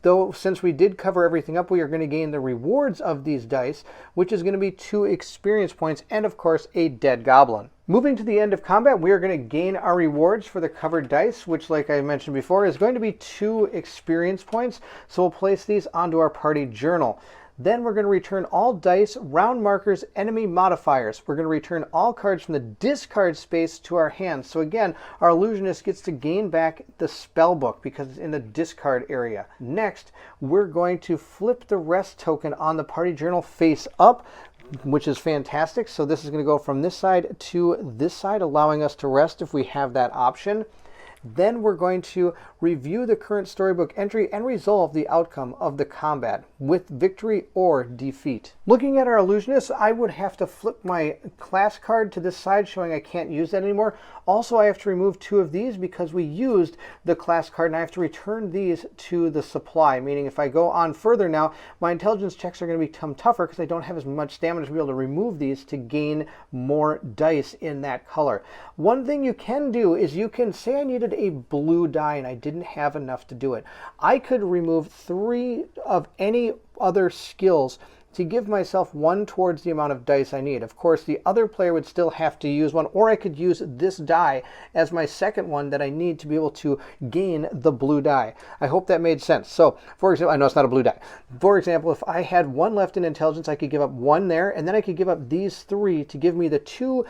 Though, since we did cover everything up, we are going to gain the rewards of these dice, which is going to be 2 experience points and, of course, a dead goblin. Moving to the end of combat, we are going to gain our rewards for the covered dice, which, like I mentioned before, is going to be 2 experience points. So we'll place these onto our party journal. Then we're going to return all dice, round markers, enemy modifiers. We're going to return all cards from the discard space to our hands. So again, our illusionist gets to gain back the spell book because it's in the discard area. Next, we're going to flip the rest token on the party journal face up, which is fantastic. So this is going to go from this side to this side, allowing us to rest if we have that option. Then we're going to review the current storybook entry and resolve the outcome of the combat with victory or defeat. Looking at our illusionist, I would have to flip my class card to this side, showing I can't use that anymore. Also, I have to remove 2 of these because we used the class card, and I have to return these to the supply, meaning if I go on further now, my intelligence checks are going to become tougher because I don't have as much stamina to be able to remove these to gain more dice in that color. One thing you can do is you can say I needed a blue die and I didn't have enough to do it. I could remove 3 of any other skills to give myself 1 towards the amount of dice I need. Of course, the other player would still have to use 1, or I could use this die as my second one that I need to be able to gain the blue die. I hope that made sense. So, for example, I know it's not a blue die. For example, if I had 1 left in intelligence, I could give up 1 there, and then I could give up these 3 to give me the 2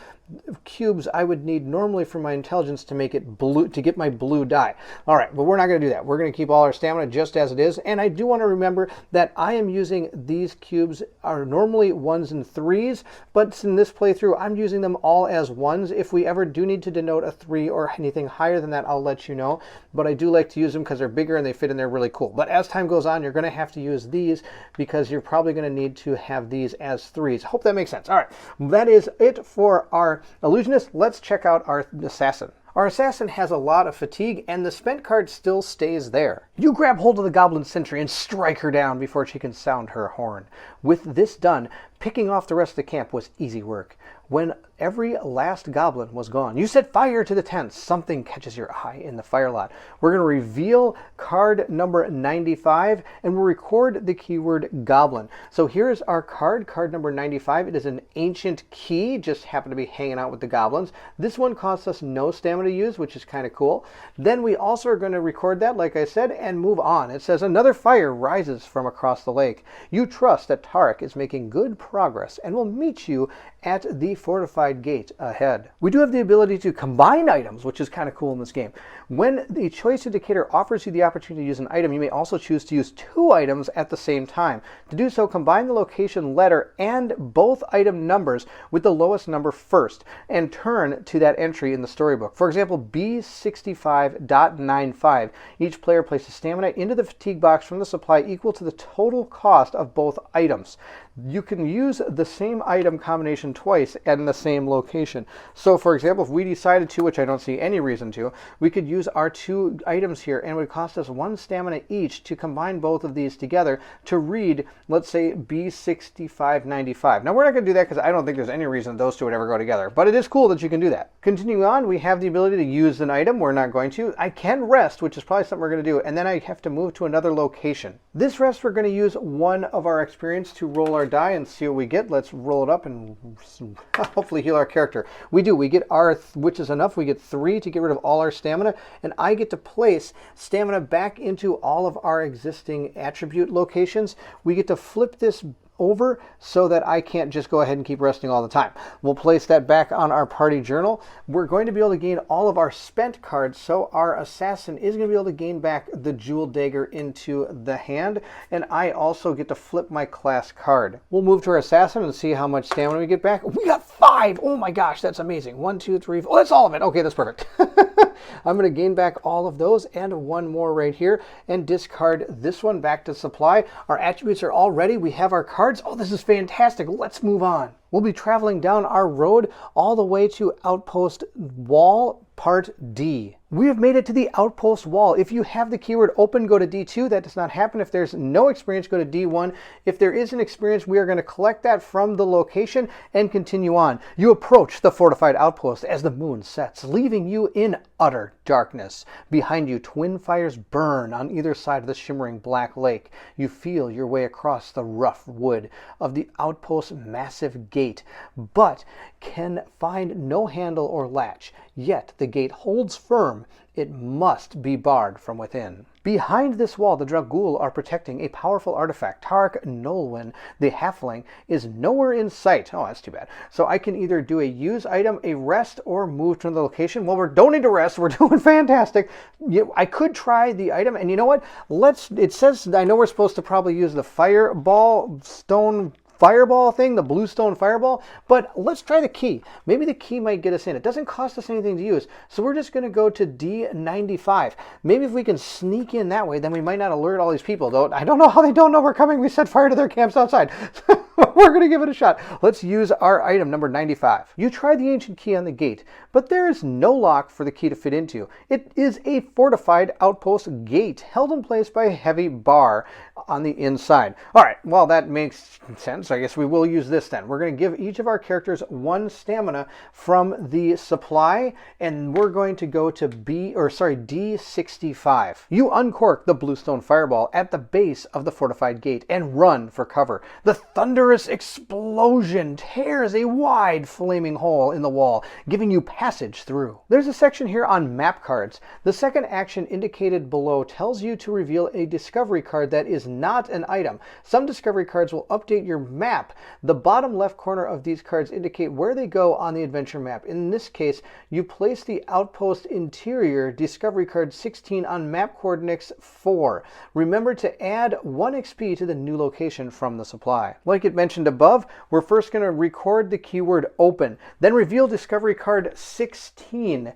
cubes I would need normally for my intelligence to make it blue, to get my blue die. All right, but we're not going to do that. We're going to keep all our stamina just as it is, and I do want to remember that I am using these cubes are normally 1s and 3s, but in this playthrough I'm using them all as 1s. If we ever do need to denote a 3 or anything higher than that, I'll let you know, but I do like to use them because they're bigger and they fit in there really cool. But as time goes on, you're going to have to use these because you're probably going to need to have these as 3s. Hope that makes sense. All right, that is it for our illusionist. Let's check out our assassin. Our assassin has a lot of fatigue, and the spent card still stays there. You grab hold of the goblin sentry and strike her down before she can sound her horn. With this done, picking off the rest of the camp was easy work. When every last goblin was gone, you set fire to the tents. Something catches your eye in the fire lot. We're going to reveal card number 95, and we'll record the keyword goblin. So here's our card number 95. It is an ancient key, just happened to be hanging out with the goblins. This one costs us no stamina to use, which is kind of cool. Then we also are going to record that, like I said, and move on. It says, another fire rises from across the lake. You trust that Tarek is making good progress and will meet you at the fortified gate ahead. We do have the ability to combine items, which is kind of cool in this game. When the choice indicator offers you the opportunity to use an item, you may also choose to use 2 items at the same time. To do so, combine the location letter and both item numbers with the lowest number first and turn to that entry in the storybook. For example, B65.95. Each player places stamina into the fatigue box from the supply equal to the total cost of both items. you can use the same item combination twice in the same location. So for example, if we decided to, which I don't see any reason to, we could use our 2 items here, and it would cost us 1 stamina each to combine both of these together to read, let's say, B6595. Now we're not going to do that because I don't think there's any reason those 2 would ever go together, but it is cool that you can do that. Continuing on, we have the ability to use an item. We're not going to. I can rest, which is probably something we're going to do, and then I have to move to another location. This rest, we're going to use 1 of our experience to roll our die and see what we get. Let's roll it up and hopefully heal our character. We do. We get our, which is enough. We get 3 to get rid of all our stamina, and I get to place stamina back into all of our existing attribute locations. We get to flip this over so that I can't just go ahead and keep resting all the time. We'll place that back on our party journal. We're going to be able to gain all of our spent cards, so our assassin is going to be able to gain back the jewel dagger into the hand, and I also get to flip my class card. We'll move to our assassin and see how much stamina we get back. We got 5! Oh my gosh, that's amazing. 1, 2, 3, 4. Oh, that's all of it. Okay, that's perfect. I'm going to gain back all of those and 1 more right here and discard this one back to supply. Our attributes are all ready. We have our cards. Oh, this is fantastic. Let's move on. We'll be traveling down our road all the way to Outpost Wall, Part D. We have made it to the Outpost Wall. If you have the keyword open, go to D2. That does not happen. If there's no experience, go to D1. If there is an experience, we are going to collect that from the location and continue on. You approach the fortified outpost as the moon sets, leaving you in utter darkness. Behind you, twin fires burn on either side of the shimmering black lake. You feel your way across the rough wood of the outpost's massive gate, but can find no handle or latch. Yet the gate holds firm. It must be barred from within. Behind this wall, the Dragul are protecting a powerful artifact. Tark Nolwyn, the halfling, is nowhere in sight. Oh, that's too bad. So I can either do a use item, a rest, or move to another location. Well, we don't need to rest. We're doing fantastic. I could try the item, and you know what? It says, I know we're supposed to probably use the fireball stone fireball thing, the bluestone fireball, but let's try the key. Maybe the key might get us in. It doesn't cost us anything to use, so we're just going to go to D95. Maybe if we can sneak in that way, then we might not alert all these people, though. I don't know how they don't know we're coming. We set fire to their camps outside. We're going to give it a shot. Let's use our item number 95. You try the ancient key on the gate, but there is no lock for the key to fit into. It is a fortified outpost gate held in place by a heavy bar on the inside. All right, well, that makes sense. I guess we will use this then. We're going to give each of our characters 1 stamina from the supply, and we're going to go to D65. You uncork the bluestone fireball at the base of the fortified gate and run for cover. The thunderous explosion tears a wide flaming hole in the wall, giving you passage through. There's a section here on map cards. The second action indicated below tells you to reveal a discovery card that is not an item. Some discovery cards will update your map. The bottom left corner of these cards indicate where they go on the adventure map. In this case, you place the outpost interior discovery card 16 on map coordinates 4. Remember to add 1 XP to the new location from the supply. Like it mentioned above, we're first going to record the keyword open, then reveal discovery card 16.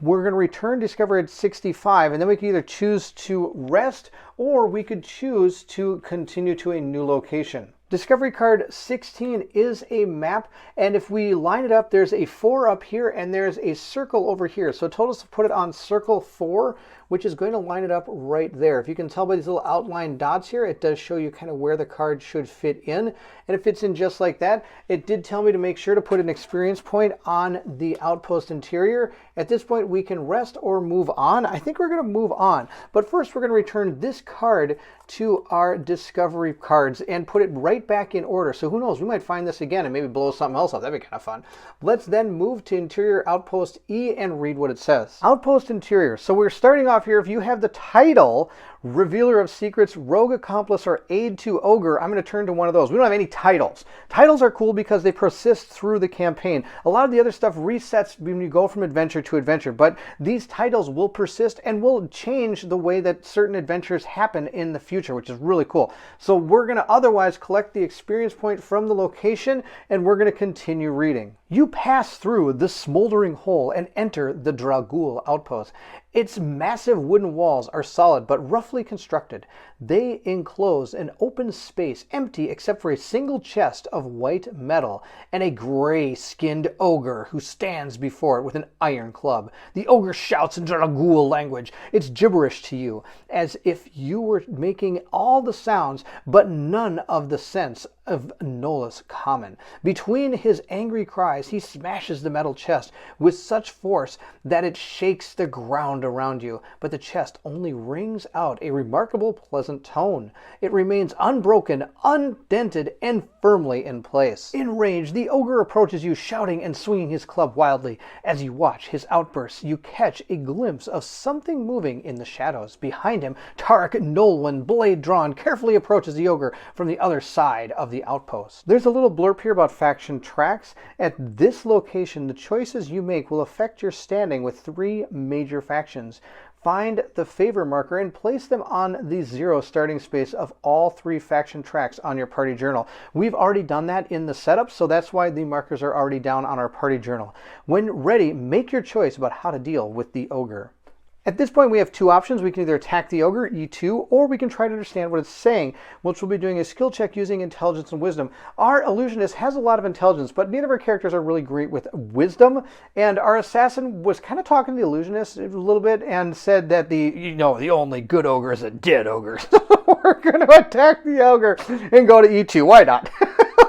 We're going to return discovery at 65, and then we can either choose to rest or we could choose to continue to a new location. Discovery card 16 is a map, and if we line it up, there's a 4 up here and there's a circle over here. So total us to put it on circle 4, which is going to line it up right there. If you can tell by these little outline dots here, it does show you kind of where the card should fit in, and it fits in just like that. It did tell me to make sure to put an experience point on the outpost interior. At this point, we can rest or move on. I think we're going to move on, but first we're going to return this card to our discovery cards and put it right back in order. So who knows, we might find this again and maybe blow something else up. That'd be kind of fun. Let's then move to Interior Outpost E and read what it says. Outpost Interior. So we're starting off here. If you have the title Revealer of Secrets, Rogue Accomplice, or Aid to Ogre, I'm going to turn to one of those. We don't have any titles. Titles are cool because they persist through the campaign. A lot of the other stuff resets when you go from adventure to adventure, but these titles will persist and will change the way that certain adventures happen in the future, which is really cool. So we're going to otherwise collect the experience point from the location, and we're going to continue reading. You pass through the smoldering hole and enter the Dragul outpost. Its massive wooden walls are solid but roughly constructed. They enclose an open space, empty except for a single chest of white metal and a gray-skinned ogre who stands before it with an iron club. The ogre shouts in Dragul language. It's gibberish to you, as if you were making all the sounds but none of the sense of Nolus common. Between his angry cries, he smashes the metal chest with such force that it shakes the ground around you, but the chest only rings out a remarkable pleasant tone. It remains unbroken, undented, and firmly in place. Enraged, the ogre approaches you, shouting and swinging his club wildly. As you watch his outbursts, you catch a glimpse of something moving in the shadows. Behind him, Tarek Nolwen, blade drawn, carefully approaches the ogre from the other side of the outpost. There's a little blurb here about faction tracks. At this location, the choices you make will affect your standing with 3 major factions. Find the favor marker and place them on the 0 starting space of all 3 faction tracks on your party journal. We've already done that in the setup, so that's why the markers are already down on our party journal. When ready, make your choice about how to deal with the ogre. At this point, we have 2 options. We can either attack the ogre, E2, or we can try to understand what it's saying, which we'll be doing a skill check using intelligence and wisdom. Our illusionist has a lot of intelligence, but neither of our characters are really great with wisdom, and our assassin was kind of talking to the illusionist a little bit and said that the only good ogre is a dead ogre. So we're going to attack the ogre and go to E2. Why not?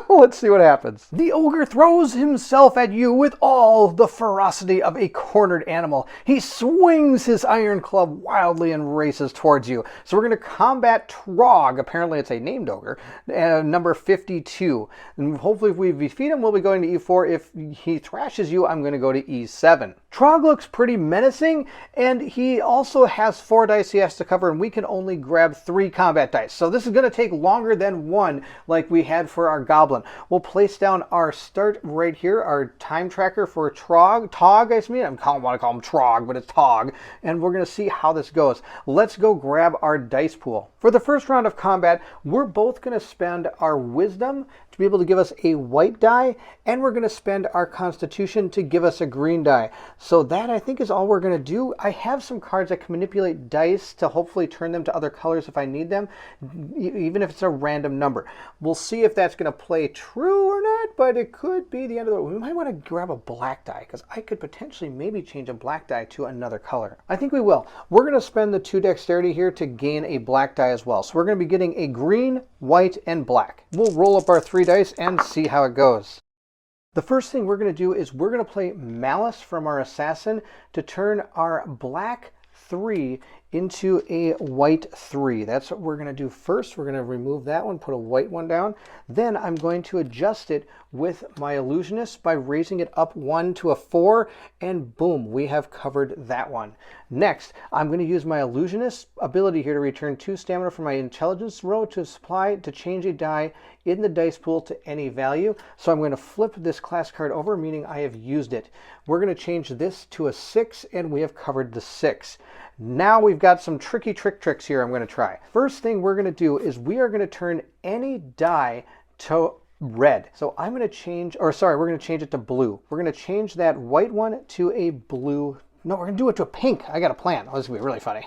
Let's see what happens. The ogre throws himself at you with all the ferocity of a cornered animal. He swings his iron club wildly and races towards you. So we're going to combat Trog. Apparently it's a named ogre. Number 52. And hopefully if we defeat him, we'll be going to E4. If he thrashes you, I'm going to go to E7. Trog looks pretty menacing, and he also has 4 dice he has to cover, and we can only grab 3 combat dice. So this is going to take longer than 1 like we had for our goblin. We'll place down our start right here, our time tracker for Tog, I want to call him Trog, but it's Tog, and we're going to see how this goes. Let's go grab our dice pool. For the first round of combat, we're both going to spend our wisdom to be able to give us a white die, and we're going to spend our constitution to give us a green die. So that, I think, is all we're going to do. I have some cards that can manipulate dice to hopefully turn them to other colors if I need them, even if it's a random number. We'll see if that's going to play true or not, but it could be the end of the... We might want to grab a black die, because I could potentially maybe change a black die to another color. I think we will. We're going to spend the 2 dexterity here to gain a black die as well. So we're going to be getting a green, white, and black. We'll roll up our 3 dice and see how it goes. The first thing we're going to do is we're going to play Malice from our assassin to turn our black 3 into a white 3. That's what we're going to do first. We're going to remove that one, put a white one down. Then I'm going to adjust it with my illusionist by raising it up 1 to a 4, and boom, we have covered that one. Next, I'm going to use my illusionist ability here to return 2 stamina from my intelligence row to supply to change a die in the dice pool to any value. So I'm going to flip this class card over, meaning I have used it. We're going to change this to a 6, and we have covered the 6. Now we've got some tricky tricks here I'm going to try. First thing we're going to do is we are going to turn any die to red. So I'm going to change, we're going to change it to blue. We're going to change that white one to a blue. No, we're going to do it to a pink. I got a plan. Oh, this is going to be really funny.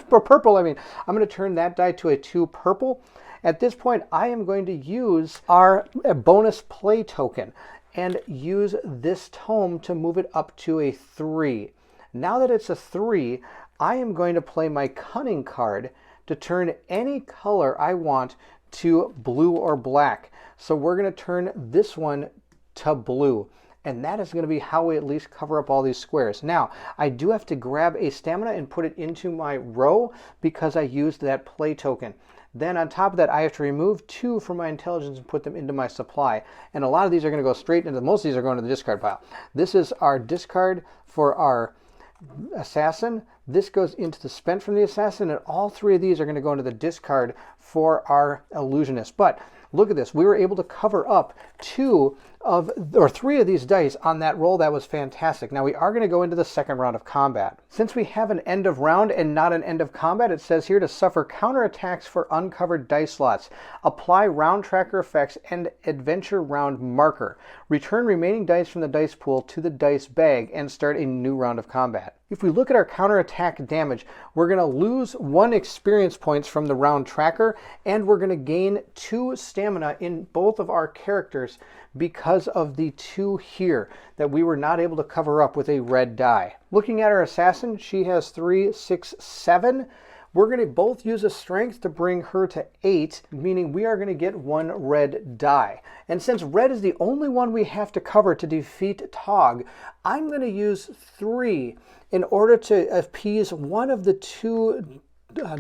For purple, I'm going to turn that die to a 2 purple. At this point, I am going to use our bonus play token and use this tome to move it up to a 3. Now that it's a 3, I am going to play my cunning card to turn any color I want to blue or black. So we're going to turn this one to blue. And that is going to be how we at least cover up all these squares. Now, I do have to grab a stamina and put it into my row because I used that play token. Then on top of that, I have to remove 2 from my intelligence and put them into my supply. And a lot of these are going to go straight into, most of these are going to the discard pile. This is our discard for our assassin. This goes into the spent from the assassin, and all 3 of these are going to go into the discard for our illusionist. But look at this. We were able to cover up 2 or 3 of these dice on that roll. That was fantastic. Now we are going to go into the second round of combat. Since we have an end of round and not an end of combat, it says here to suffer counterattacks for uncovered dice slots. Apply round tracker effects and adventure round marker. Return remaining dice from the dice pool to the dice bag and start a new round of combat. If we look at our counterattack damage, we're going to lose 1 experience points from the round tracker, and we're going to gain 2 stamina in both of our characters because of the 2 here that we were not able to cover up with a red die. Looking at our assassin, she has 3, 6, 7. We're going to both use a strength to bring her to 8, meaning we are going to get 1 red die. And since red is the only one we have to cover to defeat Tog, I'm going to use 3 in order to appease one of the 2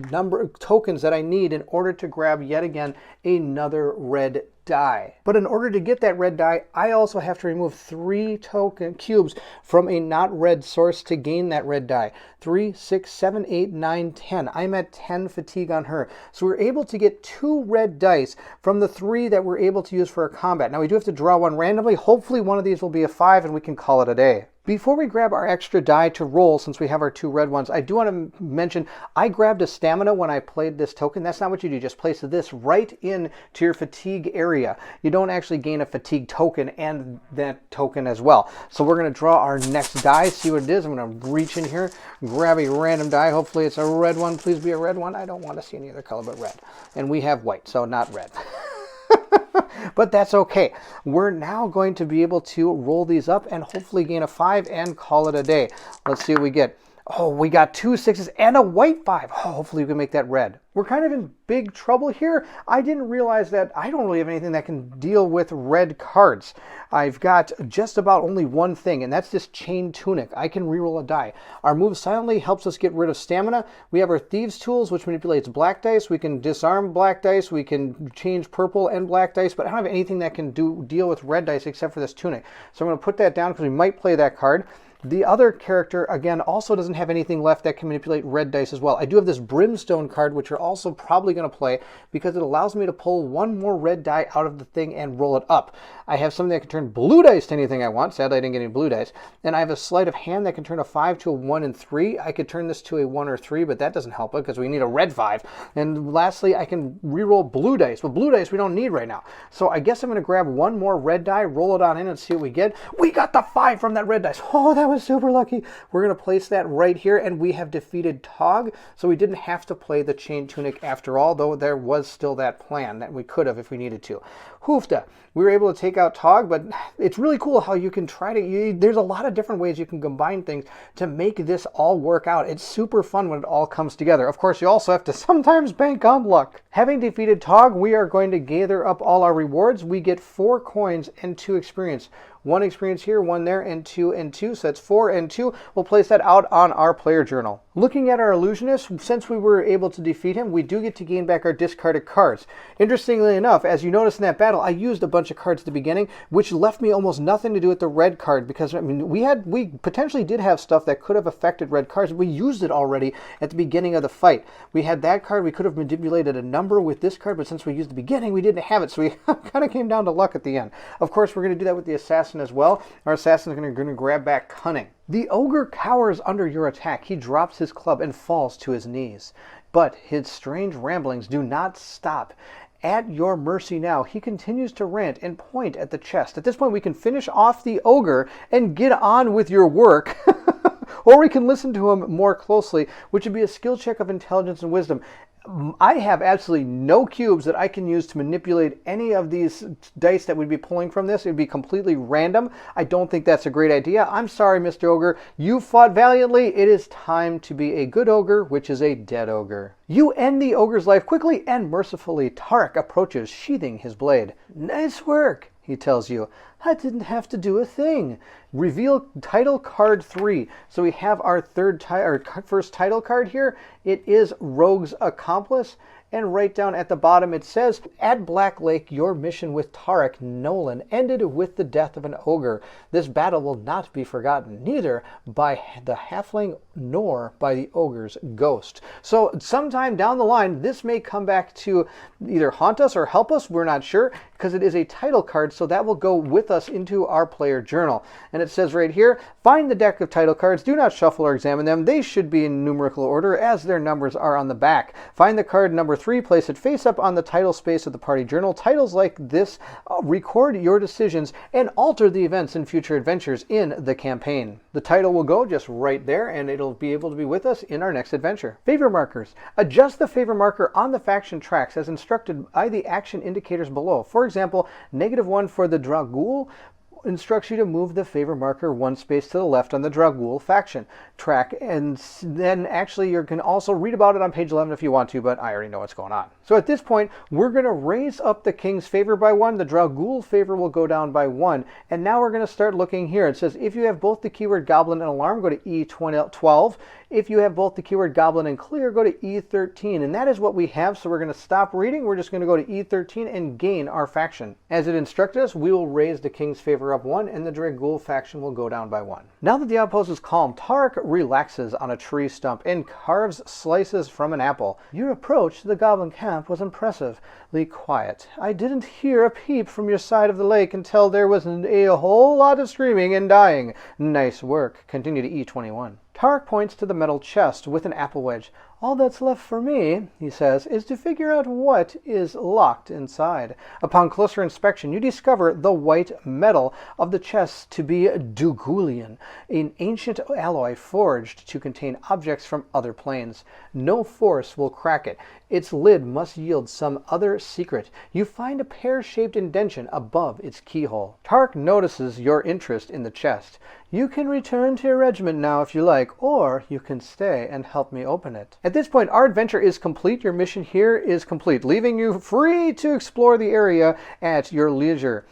number tokens that I need in order to grab yet again another red die. But in order to get that red die, I also have to remove 3 token cubes from a not red source to gain that red die. 3, 6, 7, 8, 9, 10. I'm at 10 fatigue on her. So we're able to get 2 red dice from the 3 that we're able to use for a combat. Now we do have to draw one randomly. Hopefully one of these will be a 5 and we can call it a day. Before we grab our extra die to roll, since we have our 2 red ones, I do want to mention I grabbed a stamina when I played this token. That's not what you do. Just place this right in to your fatigue area. You don't actually gain a fatigue token and that token as well. So we're going to draw our next die, see what it is. I'm going to reach in here, grab a random die. Hopefully it's a red one. Please be a red one. I don't want to see any other color but red. And we have white, so not red. But that's okay. We're now going to be able to roll these up and hopefully gain a 5 and call it a day. Let's see what we get. Oh, we got 2 6s and a white 5. Oh, hopefully we can make that red. We're kind of in big trouble here. I didn't realize that I don't really have anything that can deal with red cards. I've got just about only one thing, and that's this chain tunic. I can reroll a die. Our move silently helps us get rid of stamina. We have our thieves tools, which manipulates black dice. We can disarm black dice. We can change purple and black dice, but I don't have anything that can deal with red dice except for this tunic. So I'm going to put that down because we might play that card. The other character, again, also doesn't have anything left that can manipulate red dice as well. I do have this Brimstone card, which you're also probably going to play because it allows me to pull 1 more red die out of the thing and roll it up. I have something that can turn blue dice to anything I want. Sadly, I didn't get any blue dice. And I have a sleight of hand that can turn a 5 to a 1 and 3. I could turn this to a 1 or 3, but that doesn't help it because we need a red 5. And lastly, I can reroll blue dice. But blue dice we don't need right now. So I guess I'm going to grab 1 more red die, roll it on in, and see what we get. We got the 5 from that red dice. Oh, that was super lucky. We're going to place that right here, and we have defeated Tog, so we didn't have to play the chain tunic after all, though there was still that plan that we could have if we needed to. Hoofda. We were able to take out Tog, but it's really cool how you can try to, there's a lot of different ways you can combine things to make this all work out. It's super fun when it all comes together. Of course, you also have to sometimes bank on luck. Having defeated Tog, we are going to gather up all our rewards. We get 4 coins and 2 experience. 1 experience here, 1 there, and 2 and 2. So that's 4 and 2. We'll place that out on our player journal. Looking at our illusionist, since we were able to defeat him, we do get to gain back our discarded cards. Interestingly enough, as you noticed in that battle, I used a bunch of cards at the beginning, which left me almost nothing to do with the red card because I mean we potentially did have stuff that could have affected red cards. We used it already at the beginning of the fight. We had that card. We could have manipulated a number with this card, but since we used the beginning, we didn't have it, so we kind of came down to luck at the end. Of course, we're going to do that with the assassin as well. Our assassin is going to grab back cunning. The ogre cowers under your attack. He drops his club and falls to his knees. But his strange ramblings do not stop. At your mercy now, he continues to rant and point at the chest. At this point, we can finish off the ogre and get on with your work. Or we can listen to him more closely, which would be a skill check of intelligence and wisdom. I have absolutely no cubes that I can use to manipulate any of these dice that we'd be pulling from this. It would be completely random. I don't think that's a great idea. I'm sorry, Mr. Ogre. You fought valiantly. It is time to be a good ogre, which is a dead ogre. You end the ogre's life quickly and mercifully. Tarek approaches, sheathing his blade. Nice work, he tells you. I didn't have to do a thing. Reveal title card 3. So we have our first title card here. It is Rogue's Accomplice. And right down at the bottom it says, at Blacklake, your mission with Tarek Nolan ended with the death of an ogre. This battle will not be forgotten, neither by the halfling nor by the ogre's ghost. So sometime down the line, this may come back to either haunt us or help us. We're not sure. because it is a title card, so that will go with us into our player journal. And it says right here, find the deck of title cards. Do not shuffle or examine them. They should be in numerical order as their numbers are on the back. Find the card number 3, place it face up on the title space of the party journal. Titles like this record your decisions and alter the events in future adventures in the campaign. The title will go just right there, and it'll be able to be with us in our next adventure. Favor markers. Adjust the favor marker on the faction tracks as instructed by the action indicators below. For example, -1 for the Dragul instructs you to move the favor marker 1 space to the left on the Dragul faction track, and then actually you can also read about it on page 11 if you want to, but I already know what's going on. So at this point, we're going to raise up the King's favor by 1, the Dragul favor will go down by 1, and now we're going to start looking here. It says if you have both the keyword Goblin and Alarm, go to E12. If you have both the keyword Goblin and Clear, go to E13, and that is what we have, so we're going to stop reading. We're just going to go to E13 and gain our faction. As it instructed us, we will raise the King's favor up 1, and the Dragul faction will go down by 1. Now that the outpost is calm, Tarek relaxes on a tree stump and carves slices from an apple. Your approach to the Goblin camp was impressively quiet. I didn't hear a peep from your side of the lake until there was a whole lot of screaming and dying. Nice work. Continue to E21. Tarek points to the metal chest with an apple wedge. All that's left for me, he says, is to figure out what is locked inside. Upon closer inspection, you discover the white metal of the chest to be Dugulian, an ancient alloy forged to contain objects from other planes. No force will crack it. Its lid must yield some other secret. You find a pear-shaped indentation above its keyhole. Tarek notices your interest in the chest. You can return to your regiment now if you like, or you can stay and help me open it. At this point, our adventure is complete. Your mission here is complete, leaving you free to explore the area at your leisure.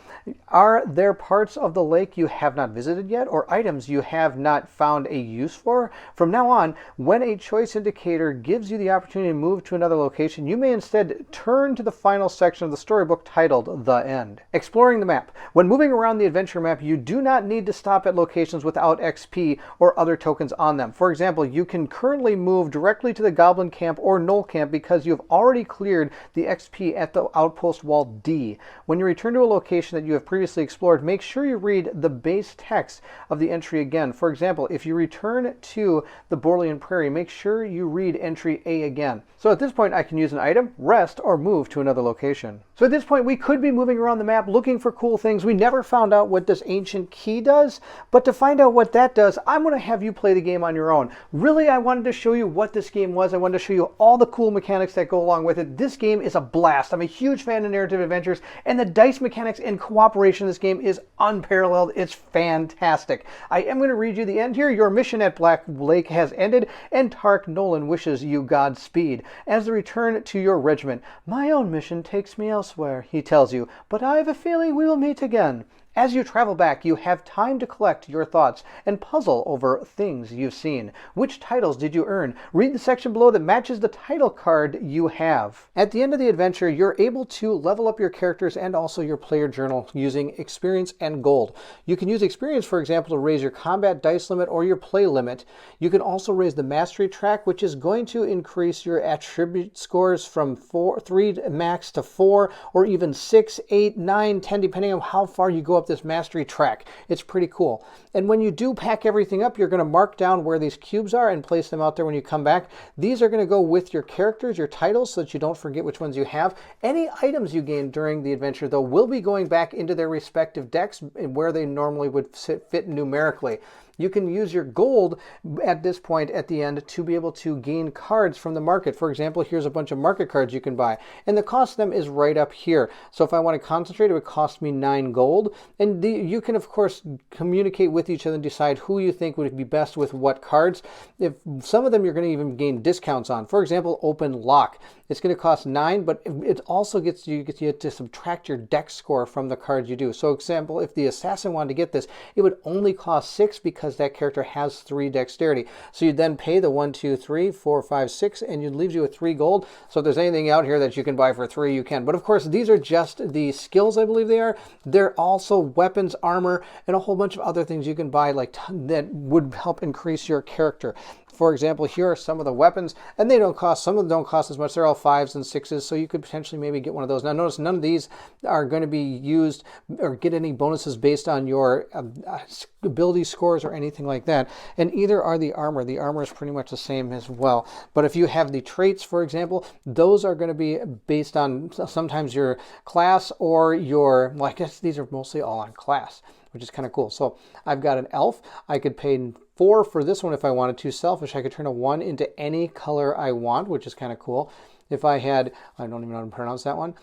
Are there parts of the lake you have not visited yet, or items you have not found a use for? From now on, when a choice indicator gives you the opportunity to move to another location, you may instead turn to the final section of the storybook titled The End. Exploring the map. When moving around the adventure map, you do not need to stop at locations without XP or other tokens on them. For example, you can currently move directly to the Goblin camp or Knoll camp because you have already cleared the XP at the outpost wall D. When you return to a location that you have previously explored, make sure you read the base text of the entry again. For example, if you return to the Borlean Prairie, make sure you read entry A again. So at this point, I can use an item, rest, or move to another location. So at this point, we could be moving around the map looking for cool things. We never found out what this ancient key does, but to find out what that does, I'm going to have you play the game on your own. Really, I wanted to show you what this game was. I wanted to show you all the cool mechanics that go along with it. This game is a blast. I'm a huge fan of narrative adventures, and the dice mechanics and cooperation in this game is unparalleled. It's fantastic. I am going to read you the end here. Your mission at Blacklake has ended, and Tarek Nolan wishes you Godspeed. As the return to your regiment, my own mission takes me elsewhere, he tells you, but I have a feeling we will meet again. As you travel back, you have time to collect your thoughts and puzzle over things you've seen. Which titles did you earn? Read the section below that matches the title card you have. At the end of the adventure, you're able to level up your characters and also your player journal using experience and gold. You can use experience, for example, to raise your combat dice limit or your play limit. You can also raise the mastery track, which is going to increase your attribute scores from 3 max to 4, or even 6, 8, 9, 10, depending on how far you go up this mastery track. It's pretty cool. And when you do pack everything up, you're going to mark down where these cubes are and place them out there when you come back. These are going to go with your characters, your titles, so that you don't forget which ones you have. Any items you gain during the adventure, though, will be going back into their respective decks where they normally would fit numerically. You can use your gold at this point at the end to be able to gain cards from the market. For example, here's a bunch of market cards you can buy, and the cost of them is right up here. So if I want to concentrate, it would cost me 9 gold. And you can, of course, communicate with each other and decide who you think would be best with what cards. If some of them you're going to even gain discounts on. For example, Open Lock. It's going to cost 9, but it also gets you to subtract your dex score from the cards you do. So, example, if the assassin wanted to get this, it would only cost 6 because that character has 3 dexterity. So you then pay the 1, 2, 3, 4, 5, 6, and it leaves you with 3 gold. So if there's anything out here that you can buy for 3, you can. But of course, these are just the skills, I believe they are. They're also weapons, armor, and a whole bunch of other things you can buy that would help increase your character. For example, here are some of the weapons, and they don't cost, some of them don't cost as much. They're all 5s and 6s, so you could potentially maybe get one of those. Now notice none of these are going to be used or get any bonuses based on your ability scores or anything like that, and either are the armor. The armor is pretty much the same as well, but if you have the traits, for example, those are going to be based on sometimes your class or your, well, I guess these are mostly all on class, which is kind of cool. So I've got an elf. I could pay 4 for this one if I wanted to. Selfish, I could turn a 1 into any color I want, which is kind of cool. If I had, I don't even know how to pronounce that one.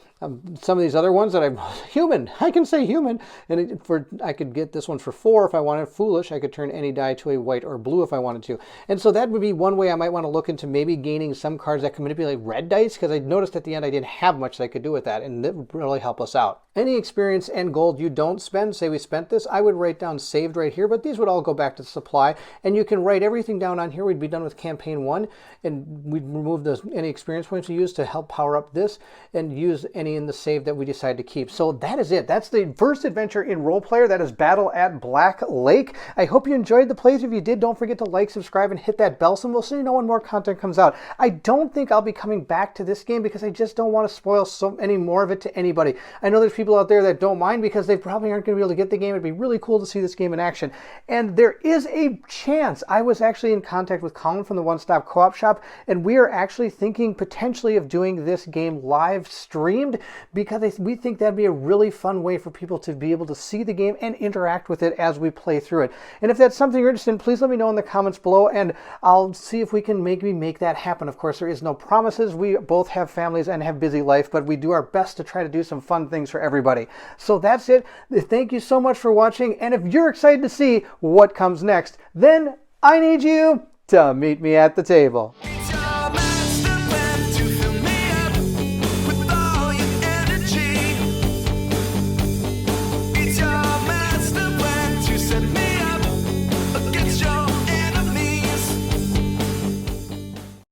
Some of these other ones that I'm human, I can say human, and I could get this one for 4 if I wanted. Foolish, I could turn any die to a white or blue if I wanted to. And so that would be one way I might want to look into maybe gaining some cards that can manipulate red dice, because I noticed at the end I didn't have much that I could do with that, and that would really help us out. Any experience and gold you don't spend, say we spent this, I would write down saved right here, but these would all go back to the supply, and you can write everything down on here. We'd be done with campaign 1, and we'd remove any experience points we use to help power up this, and use any in the save that we decide to keep. So that is it. That's the first adventure in Roll Player. That is Battle at Blacklake. I hope you enjoyed the playthrough. If you did, don't forget to like, subscribe, and hit that bell symbol so you know when more content comes out. I don't think I'll be coming back to this game because I just don't want to spoil so any more of it to anybody. I know there's people out there that don't mind because they probably aren't going to be able to get the game. It'd be really cool to see this game in action. And there is a chance. I was actually in contact with Colin from the One Stop Co-op Shop, and we are actually thinking potentially of doing this game live streamed, because we think that'd be a really fun way for people to be able to see the game and interact with it as we play through it. And if that's something you're interested in, please let me know in the comments below, and I'll see if we can maybe make that happen. Of course, there is no promises. We both have families and have busy life, but we do our best to try to do some fun things for everybody. So that's it. Thank you so much for watching, and if you're excited to see what comes next, then I need you to meet me at the table.